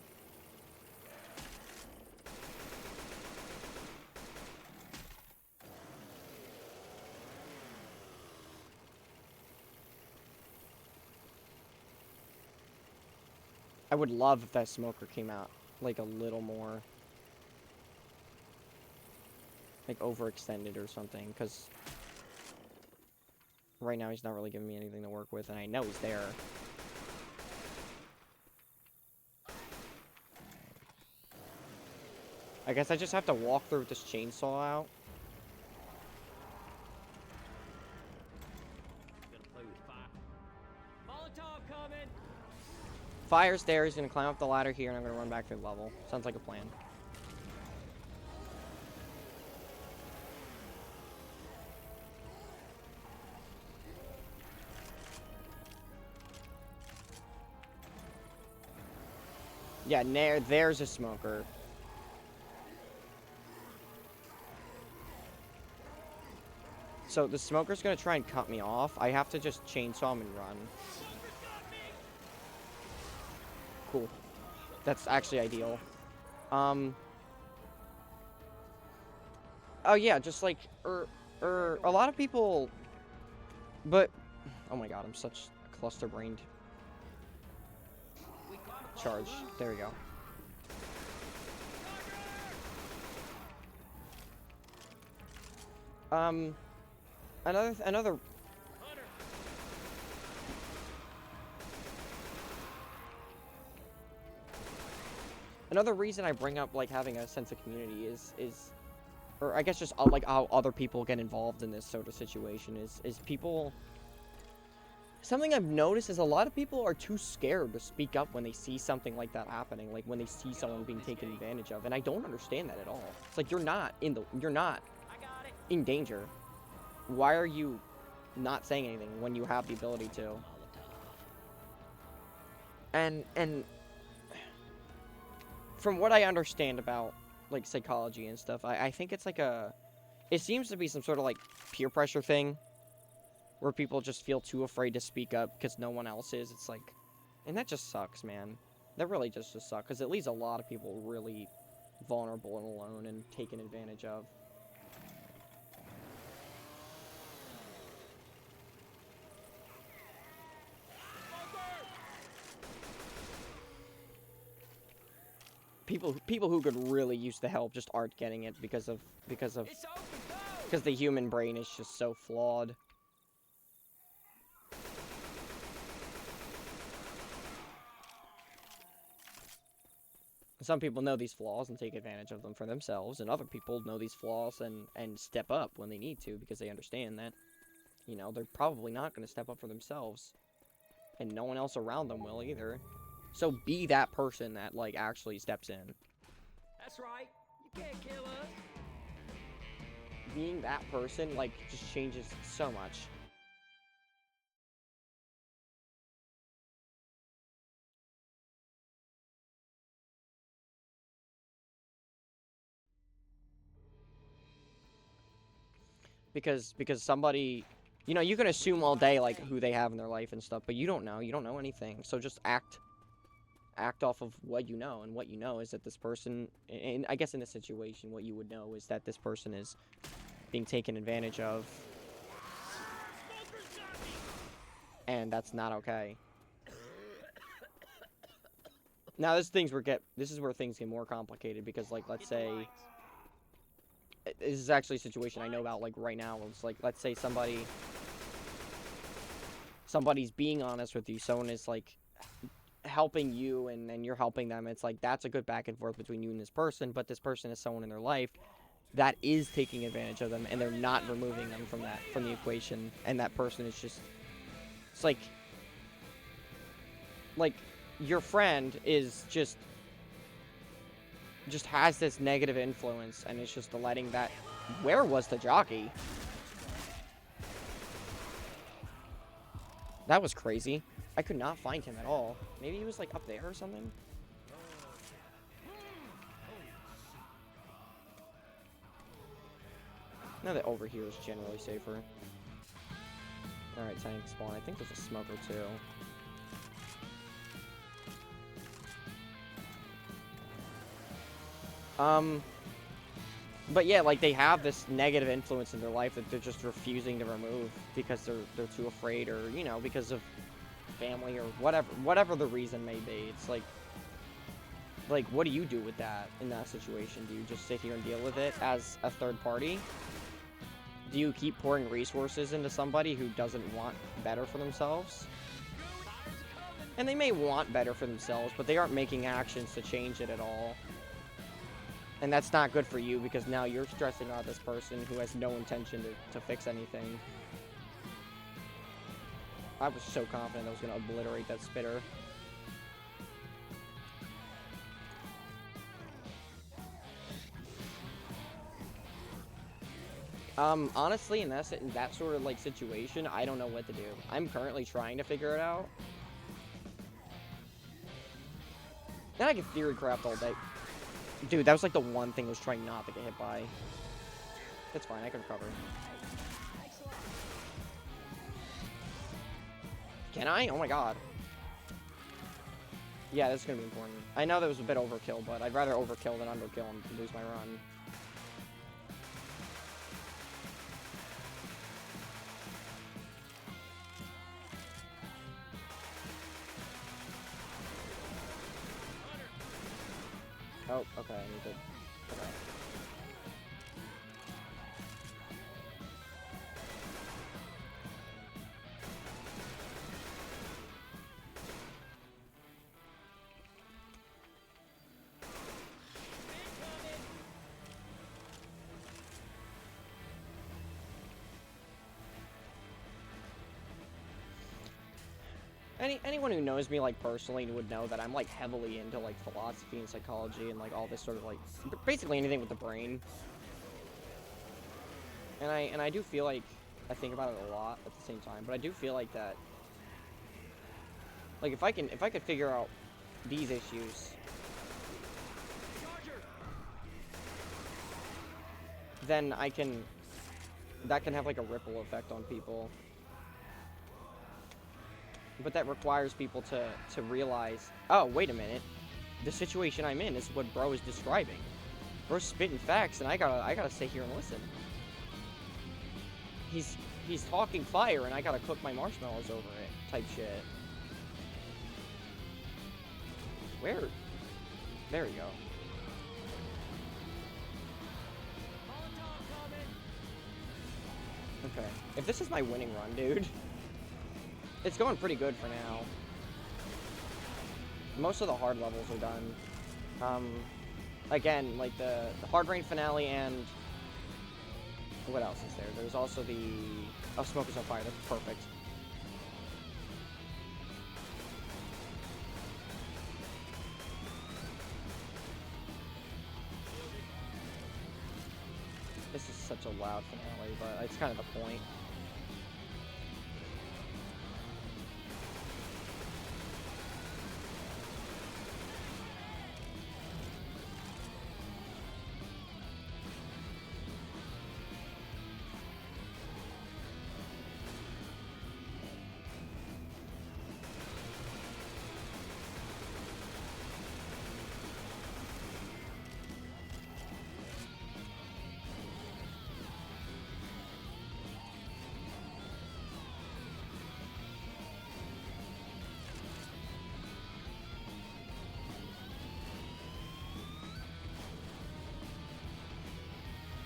I would love if that smoker came out, like, a little more, like, overextended or something, because Right now, he's not really giving me anything to work with, and I know he's there. I guess I just have to walk through with this chainsaw out. Gonna play with fire. Molotov coming. Fire's there. He's gonna climb up the ladder here, and I'm gonna run back through the level. Sounds like a plan. Yeah, there's a smoker. So the smoker's gonna try and cut me off. I have to just chainsaw him and run. Cool. That's actually ideal. Oh yeah, just like, a lot of people, but, oh my god, I'm such a cluster-brained. Charge. There we go. Another reason I bring up, like, having a sense of community is or I guess just, like, how other people get involved in this sort of situation is people... Something I've noticed is a lot of people are too scared to speak up when they see something like that happening, like when they see someone being taken advantage of, and I don't understand that at all. It's like, you're not in danger. Why are you not saying anything when you have the ability to? And from what I understand about, like, psychology and stuff, I think it's like it seems to be some sort of, like, peer pressure thing, where people just feel too afraid to speak up because no one else is. It's like, and that just sucks, man. That really just sucks, because it leaves a lot of people really vulnerable and alone and taken advantage of. People who could really use the help just aren't getting it because the human brain is just so flawed. Some people know these flaws and take advantage of them for themselves, and other people know these flaws and step up when they need to because they understand that, you know, they're probably not going to step up for themselves, and no one else around them will either. So be that person that, like, actually steps in. That's right. You can't kill us. Being that person, like, just changes so much. Because somebody, you know, you can assume all day, like, who they have in their life and stuff, but you don't know anything. So just act off of what you know, and what you know is that this person, and I guess in this situation, what you would know is that this person is being taken advantage of, and that's not okay. Now, this is where things get more complicated, because, like, let's say, this is actually a situation I know about, like, right now. It's like, let's say somebody's being honest with you, someone is, like, helping you, and you're helping them. It's like, that's a good back and forth between you and this person, but this person is someone in their life that is taking advantage of them, and they're not removing them from the equation, and that person is just, it's like your friend is just has this negative influence, and it's just letting that... Where was the jockey? That was crazy. I could not find him at all. Maybe he was, like, up there or something? Now that over here is generally safer. Alright, tank spawn. I think there's a smoker, too. But yeah, like, they have this negative influence in their life that they're just refusing to remove because they're too afraid, or, you know, because of family or whatever the reason may be. It's like, what do you do with that in that situation? Do you just sit here and deal with it as a third party? Do you keep pouring resources into somebody who doesn't want better for themselves? And they may want better for themselves, but they aren't making actions to change it at all. And that's not good for you, because now you're stressing out this person who has no intention to fix anything. I was so confident I was going to obliterate that spitter. Honestly, in that sort of, like, situation, I don't know what to do. I'm currently trying to figure it out. And I can theory craft all day. Dude, that was, like, the one thing I was trying not to get hit by. That's fine, I can recover. Can I? Oh my god. Yeah, this is gonna be important. I know that was a bit overkill, but I'd rather overkill than underkill and lose my run. Oh, okay, I need to... Okay. Anyone who knows me, like, personally would know that I'm, like, heavily into, like, philosophy and psychology and, like, all this sort of, like, basically anything with the brain. And I do feel like I think about it a lot at the same time, but I do feel like that, like, if I could figure out these issues, then that can have, like, a ripple effect on people. But that requires people to realize, oh, wait a minute, the situation I'm in is what bro is describing. Bro's spitting facts, and I gotta stay here and listen. He's talking fire, and I gotta cook my marshmallows over it, type shit. Where? There we go. Okay. If this is my winning run, dude, it's going pretty good for now. Most of the hard levels are done. Again, like the hard rain finale and what else is there? There's also the... Oh, smoke is on fire. That's perfect. This is such a loud finale, but it's kind of the point.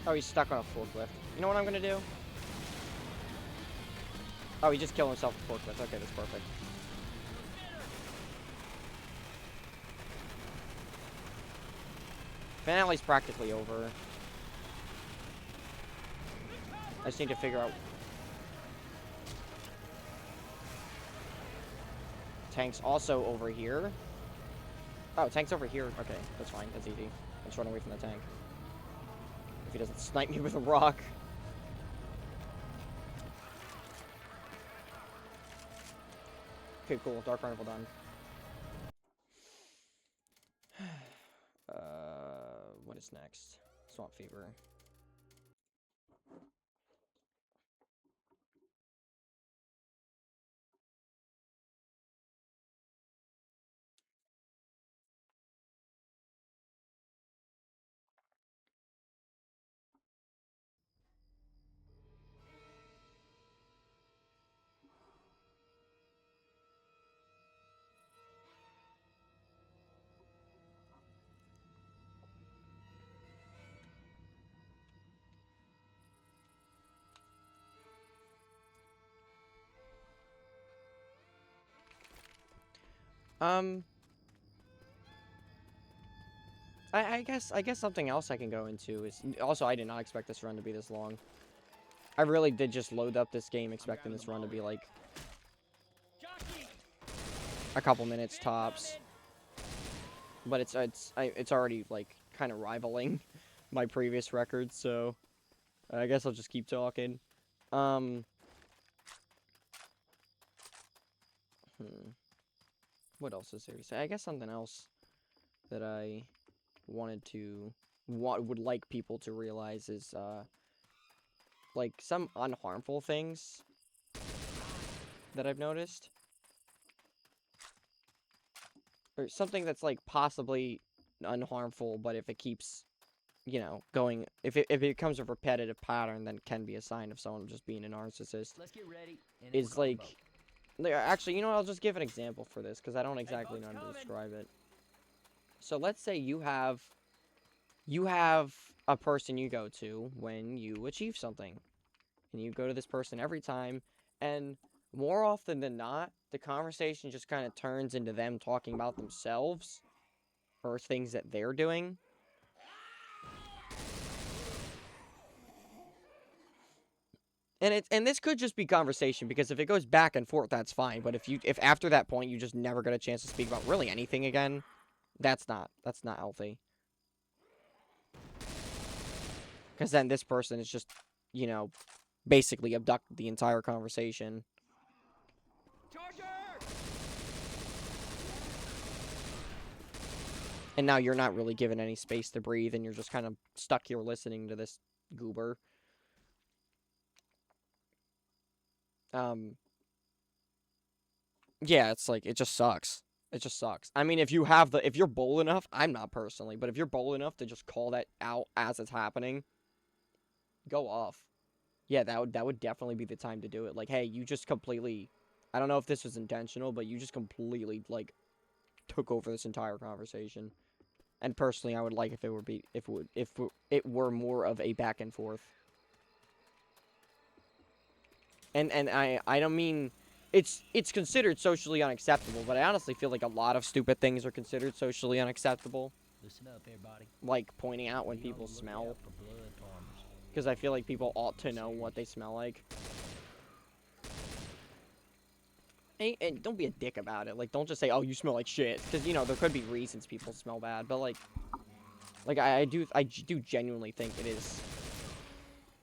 Oh, he's stuck on a forklift. You know what I'm gonna do? Oh, he just killed himself with forklift. Okay, that's perfect. Finale's practically over. I just need to figure out... Tank's also over here. Oh, tank's over here. Okay, that's fine. That's easy. Let's run away from the tank. If he doesn't snipe me with a rock. Okay, cool. Dark Carnival done. What is next? Swamp Fever. Um, I guess something else I can go into is also I did not expect this run to be this long. I really did just load up this game expecting this run to be like a couple minutes tops, but it's already like kind of rivaling my previous records, so I guess I'll just keep talking. What else is there to say? I guess something else that I would like people to realize is like some unharmful things that I've noticed, or something that's like possibly unharmful, but if it keeps, you know, going, if it becomes a repetitive pattern, then can be a sign of someone just being a narcissist. Let's get ready. Is like, actually, you know what, I'll just give an example for this because I don't exactly know how to describe it. So let's say you have a person you go to when you achieve something, and you go to this person every time, and more often than not, the conversation just kind of turns into them talking about themselves or things that they're doing. And this could just be conversation, because if it goes back and forth, that's fine. But if after that point you just never get a chance to speak about really anything again, that's not healthy. Because then this person is just, you know, basically abducted the entire conversation. And now you're not really given any space to breathe, and you're just kind of stuck here listening to this goober. Yeah, it's like, it just sucks. It just sucks. I mean, if you're bold enough, I'm not personally, but if you're bold enough to just call that out as it's happening, go off. Yeah, that would definitely be the time to do it. Like, hey, you just completely, I don't know if this was intentional, but you just completely, like, took over this entire conversation. And personally, I would like if it were more of a back and forth. And I don't mean, it's considered socially unacceptable, but I honestly feel like a lot of stupid things are considered socially unacceptable. Listen up, everybody. Like pointing out when people smell. Because I feel like people ought to know what they smell like. And don't be a dick about it. Like, don't just say, oh, you smell like shit. Because, you know, there could be reasons people smell bad. But, like I do genuinely think it is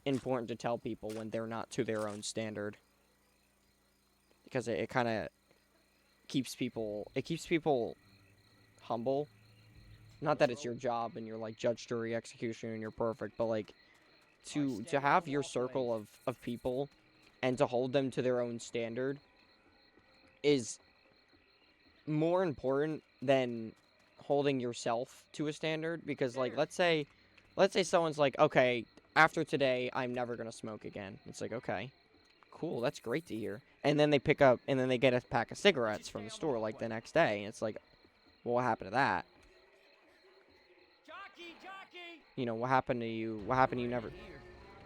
important to tell people when they're not to their own standard. Because it kind of keeps people humble. Not that it's your job and you're, like, judge, jury, executioner and you're perfect. But, like, to have your circle of people and to hold them to their own standard is more important than holding yourself to a standard. Because, like, let's say someone's like, okay, after today I'm never gonna smoke again. It's like, okay, cool, that's great to hear. And then they pick up and then they get a pack of cigarettes from the store, like, the next day, and it's like, well, what happened to that? You know, what happened to you? You never...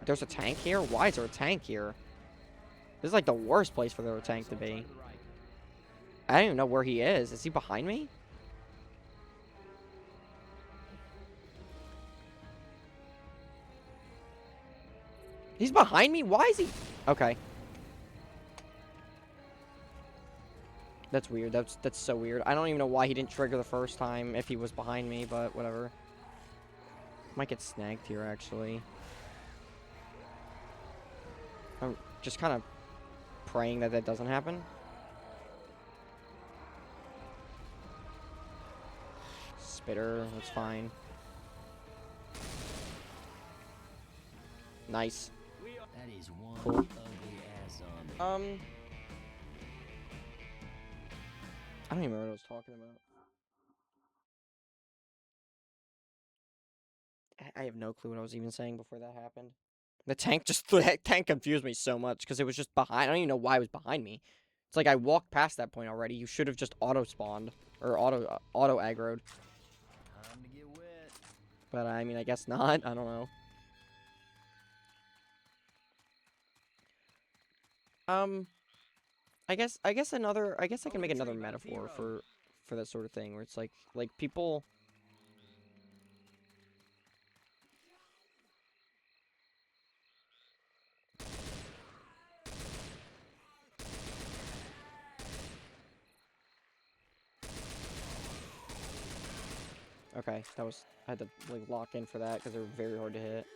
There's a tank here? Why is there a tank here? This is like the worst place for the tank to be. I don't even know where he is. Is he behind me? He's behind me? Why is he... Okay. That's weird. That's so weird. I don't even know why he didn't trigger the first time if he was behind me, but whatever. Might get snagged here, actually. I'm just kind of praying that that doesn't happen. Spitter, that's fine. Nice. That is one cool. ugly ass zombie. I don't even remember what I was talking about. I have no clue what I was even saying before that happened. The tank tank confused me so much because it was just behind. I don't even know why it was behind me. It's like I walked past that point already. You should have just auto spawned or auto aggroed. Time to get wet. But I mean, I guess not. I don't know. I guess I can make another metaphor for that sort of thing, where it's like people. Okay, that was, I had to like lock in for that because they were very hard to hit.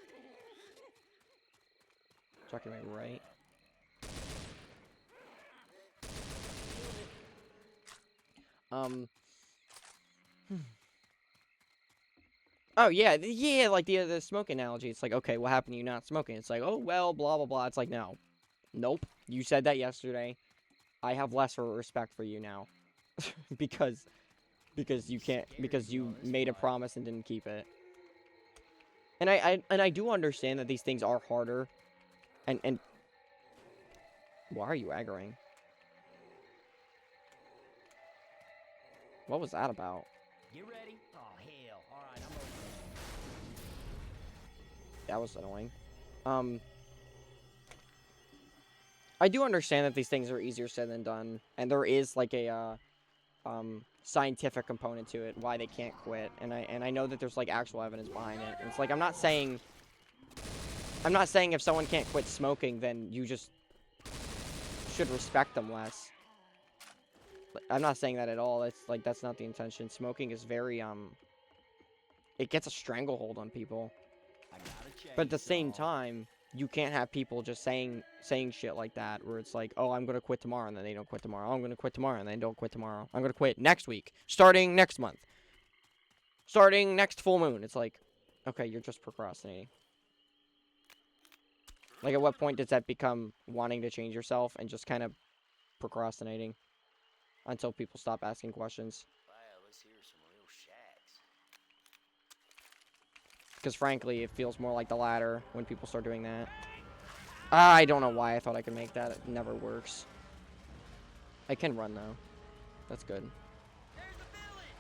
Jockey my right. Oh yeah, yeah, like the smoke analogy. It's like, okay, what happened to you not smoking? It's like, oh well, blah blah blah. It's like, no, nope. You said that yesterday. I have less respect for you now, because you can't, because you made a promise and didn't keep it. And I do understand that these things are harder, and why are you aggroing? What was that about? Get ready. Oh hell! All right, I'm over. That was annoying. I do understand that these things are easier said than done, and there is like a scientific component to it, why they can't quit, and I know that there's like actual evidence behind it. And it's like, I'm not saying if someone can't quit smoking, then you just should respect them less. I'm not saying that at all. That's not the intention. Smoking is very it gets a stranglehold on people. But at the same time, you can't have people just saying shit like that, where it's like, oh, I'm gonna quit tomorrow, and then they don't quit tomorrow. Oh, I'm gonna quit tomorrow, and they don't quit tomorrow. I'm gonna quit next week, starting next month, starting next full moon. It's like, okay, you're just procrastinating. Like, at what point does that become wanting to change yourself and just kind of procrastinating until people stop asking questions? Wow, let's hear some real shacks. Because frankly, it feels more like the latter when people start doing that. I don't know why I thought I could make that. It never works. I can run, though. That's good.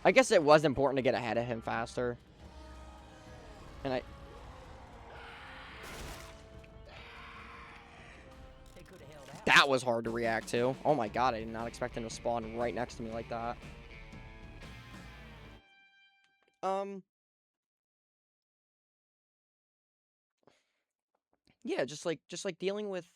I guess it was important to get ahead of him faster. And that was hard to react to. Oh my god, I did not expect him to spawn right next to me like that. Yeah, just like dealing with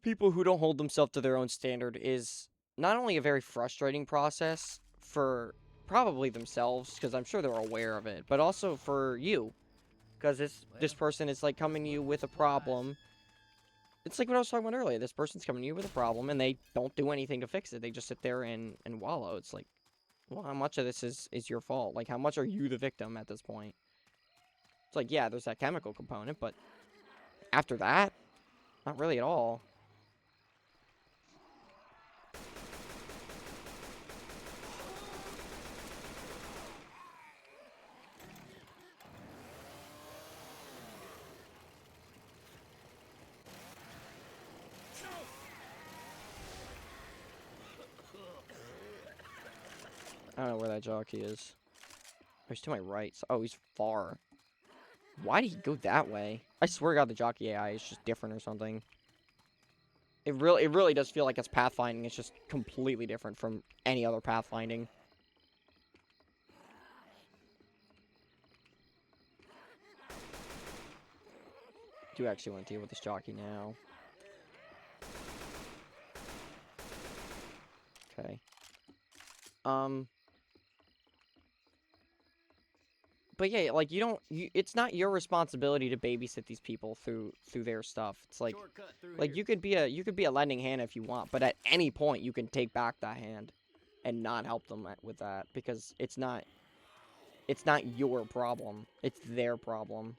people who don't hold themselves to their own standard is not only a very frustrating process for probably themselves, because I'm sure they're aware of it, but also for you, because this person is like coming to you with a problem. It's like what I was talking about earlier. This person's coming to you with a problem, and they don't do anything to fix it. They just sit there and wallow. It's like, well, how much of this is your fault? Like, how much are you the victim at this point? It's like, yeah, there's that chemical component, but after that, not really at all. I don't know where that jockey is. Oh, he's to my right. Oh, he's far. Why did he go that way? I swear to God, the jockey AI is just different or something. It really does feel like it's pathfinding. It's just completely different from any other pathfinding. I do actually want to deal with this jockey now. Okay. But yeah, like, it's not your responsibility to babysit these people through their stuff. It's like you could be a lending hand if you want, but at any point you can take back that hand and not help them with that, because it's not your problem. It's their problem.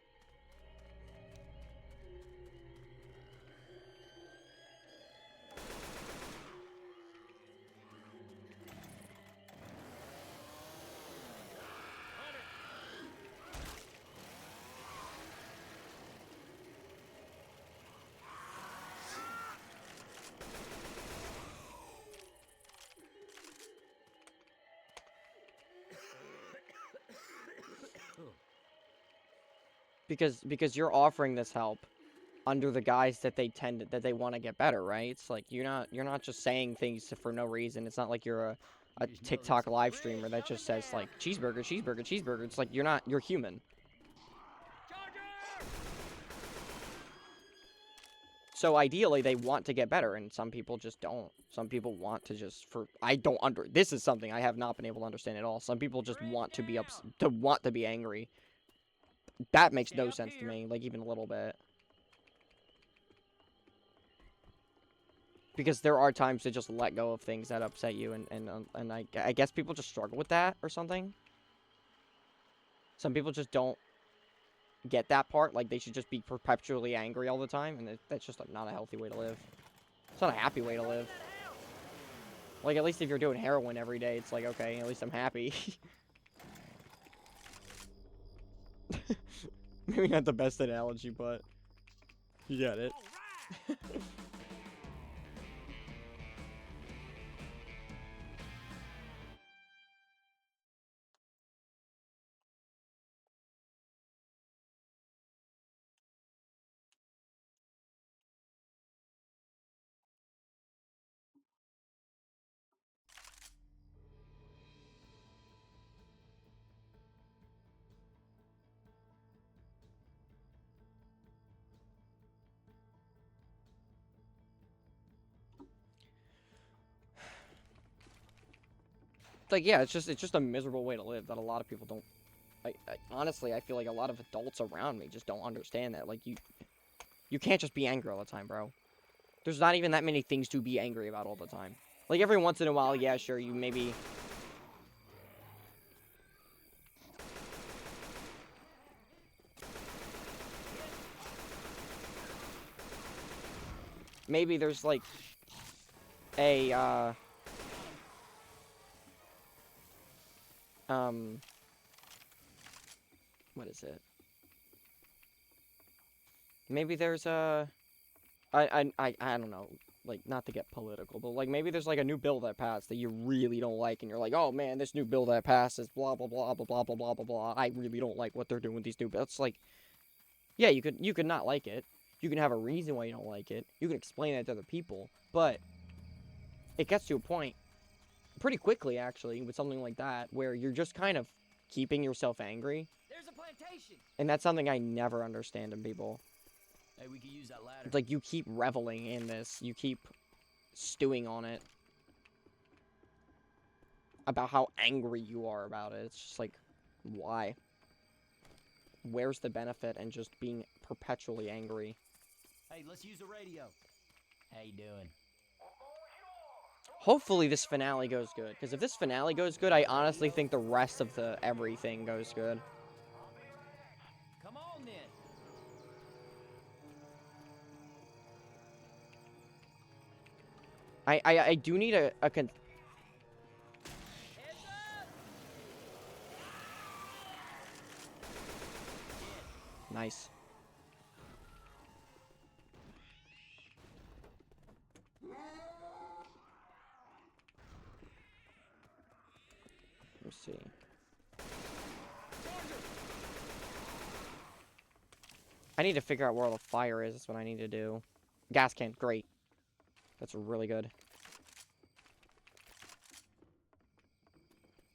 Because you're offering this help under the guise that they want to get better, right? It's like you're not just saying things for no reason. It's not like you're a TikTok live streamer that just says, like, cheeseburger, cheeseburger, cheeseburger. It's like, you're human. So ideally, they want to get better, and some people just don't. Some people want to just, this is something I have not been able to understand at all. Some people just want to be angry. That makes no sense to me, like, even a little bit. Because there are times to just let go of things that upset you, and I guess people just struggle with that or something. Some people just don't get that part, like they should just be perpetually angry all the time, and that's just not a healthy way to live. It's not a happy way to live. Like, at least if you're doing heroin every day, it's like, okay, at least I'm happy. Maybe not the best analogy, but you get it. It's like, yeah, it's just a miserable way to live that a lot of people don't. Honestly, I feel like a lot of adults around me just don't understand that. Like, you can't just be angry all the time, bro. There's not even that many things to be angry about all the time. Like, every once in a while, yeah, sure, you maybe... Maybe there's, like, a, what is it? Maybe there's a... I don't know, like, not to get political, but, like, maybe there's, like, a new bill that passed that you really don't like, and you're like, oh, man, this new bill that passed is blah, blah, blah, blah, blah, blah, blah, blah, blah. I really don't like what they're doing with these new bills. It's like, yeah, you could not like it. You can have a reason why you don't like it. You can explain that to other people, but it gets to a point pretty quickly, actually, with something like that, where you're just kind of keeping yourself angry. There's a plantation. And that's something I never understand in people. Hey, we could use that ladder. It's like you keep reveling in this. You keep stewing on it. About how angry you are about it. It's just like, why? Where's the benefit in just being perpetually angry? Hey, let's use the radio. How you doing? Hopefully this finale goes good. Because if this finale goes good, I honestly think the rest of the everything goes good. Come on, then. I do need a Nice. Let's see. I need to figure out where all the fire is. That's what I need to do. Gas can. Great. That's really good.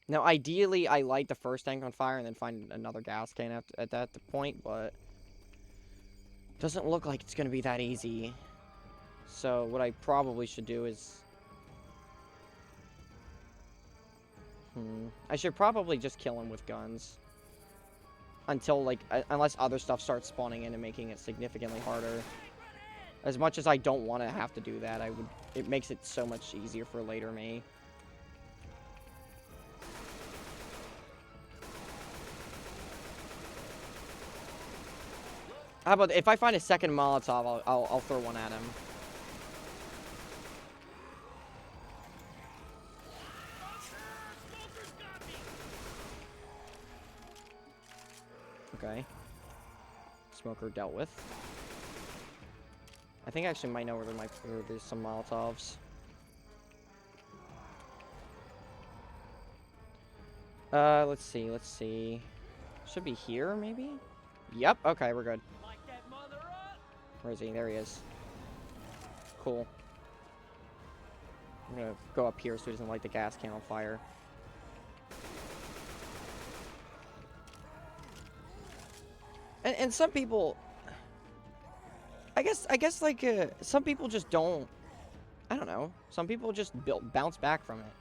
Now, ideally, I light the first tank on fire and then find another gas can at that point, but doesn't look like it's going to be that easy. So, what I probably should do is... I should probably just kill him with guns. Until, like, unless other stuff starts spawning in and making it significantly harder. As much as I don't want to have to do that, it makes it so much easier for later me. How about, if I find a second Molotov, I'll throw one at him. Okay. Smoker dealt with. I think I actually might know where there's some Molotovs. Let's see. Should be here, maybe? Yep, okay, we're good. Where is he? There he is. Cool. I'm gonna go up here so he doesn't light the gas can on fire. And some people, I guess like some people just don't. I don't know. Some people just bounce back from it.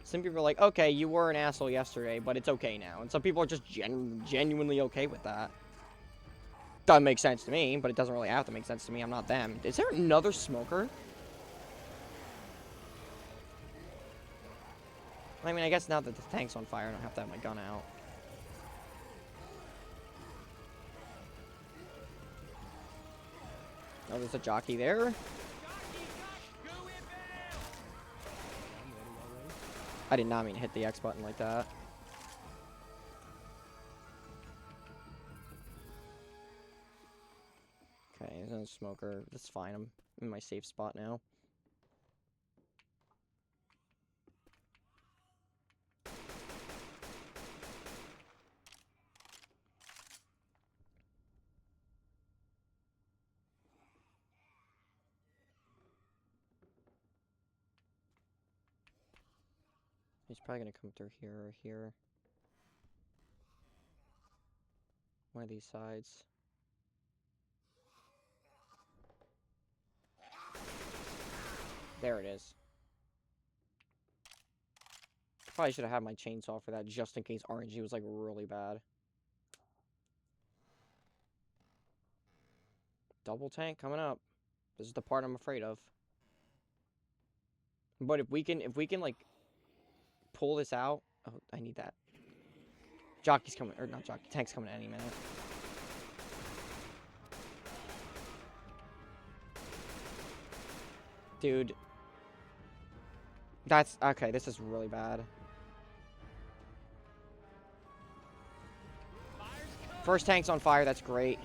Some people are like, okay, you were an asshole yesterday, but it's okay now. And some people are just genuinely okay with that. Doesn't make sense to me, but it doesn't really have to make sense to me. I'm not them. Is there another smoker? I mean, I guess now that the tank's on fire, I don't have to have my gun out. Oh, there's a jockey there. I did not mean to hit the X button like that. Okay, there's no smoker. That's fine. I'm in my safe spot now. He's probably gonna come through here or here. One of these sides. There it is. Probably should have had my chainsaw for that just in case RNG was like really bad. Double tank coming up. This is the part I'm afraid of. But if we can like pull this out. Oh, I need that. Jockey's coming, or not jockey, tank's coming any minute. Dude. That's, okay, this is really bad. First tank's on fire, that's great.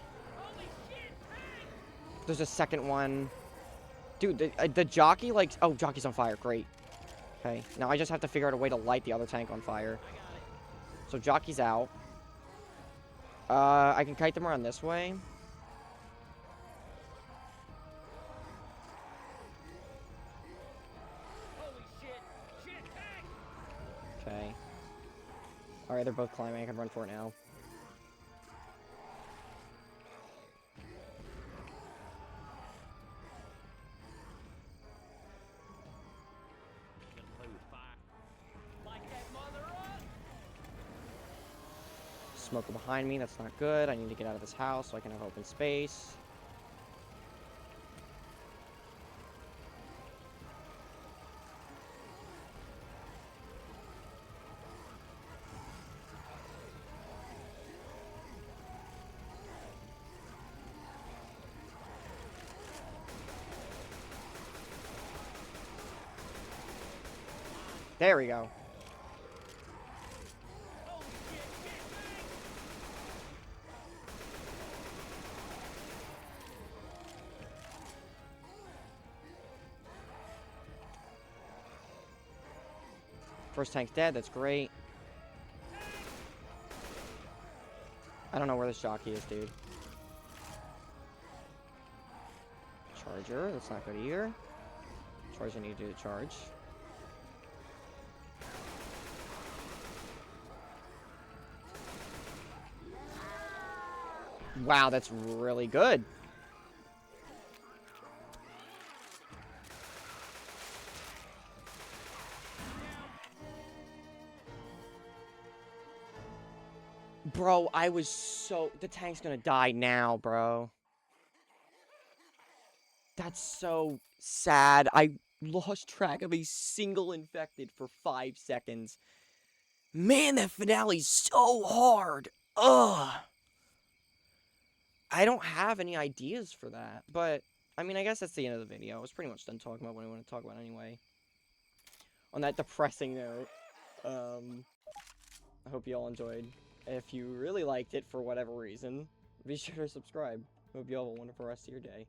There's a second one. Dude, the jockey, like, oh, jockey's on fire, great. Okay, now I just have to figure out a way to light the other tank on fire. So jockey's out. I can kite them around this way. Okay. Alright, they're both climbing. I can run for it now. Smoker behind me, that's not good. I need to get out of this house so I can have open space. There we go. First tank's dead, that's great. I don't know where this jockey is, dude. Charger, that's not good either. Charger, need to do the charge. Wow, that's really good. Bro, I was so... The tank's gonna die now, bro. That's so sad. I lost track of a single infected for 5 seconds. Man, that finale's so hard. Ugh. I don't have any ideas for that, but... I mean, I guess that's the end of the video. I was pretty much done talking about what I want to talk about anyway. On that depressing note. I hope you all enjoyed. If you really liked it for whatever reason, be sure to subscribe. Hope you all have a wonderful rest of your day.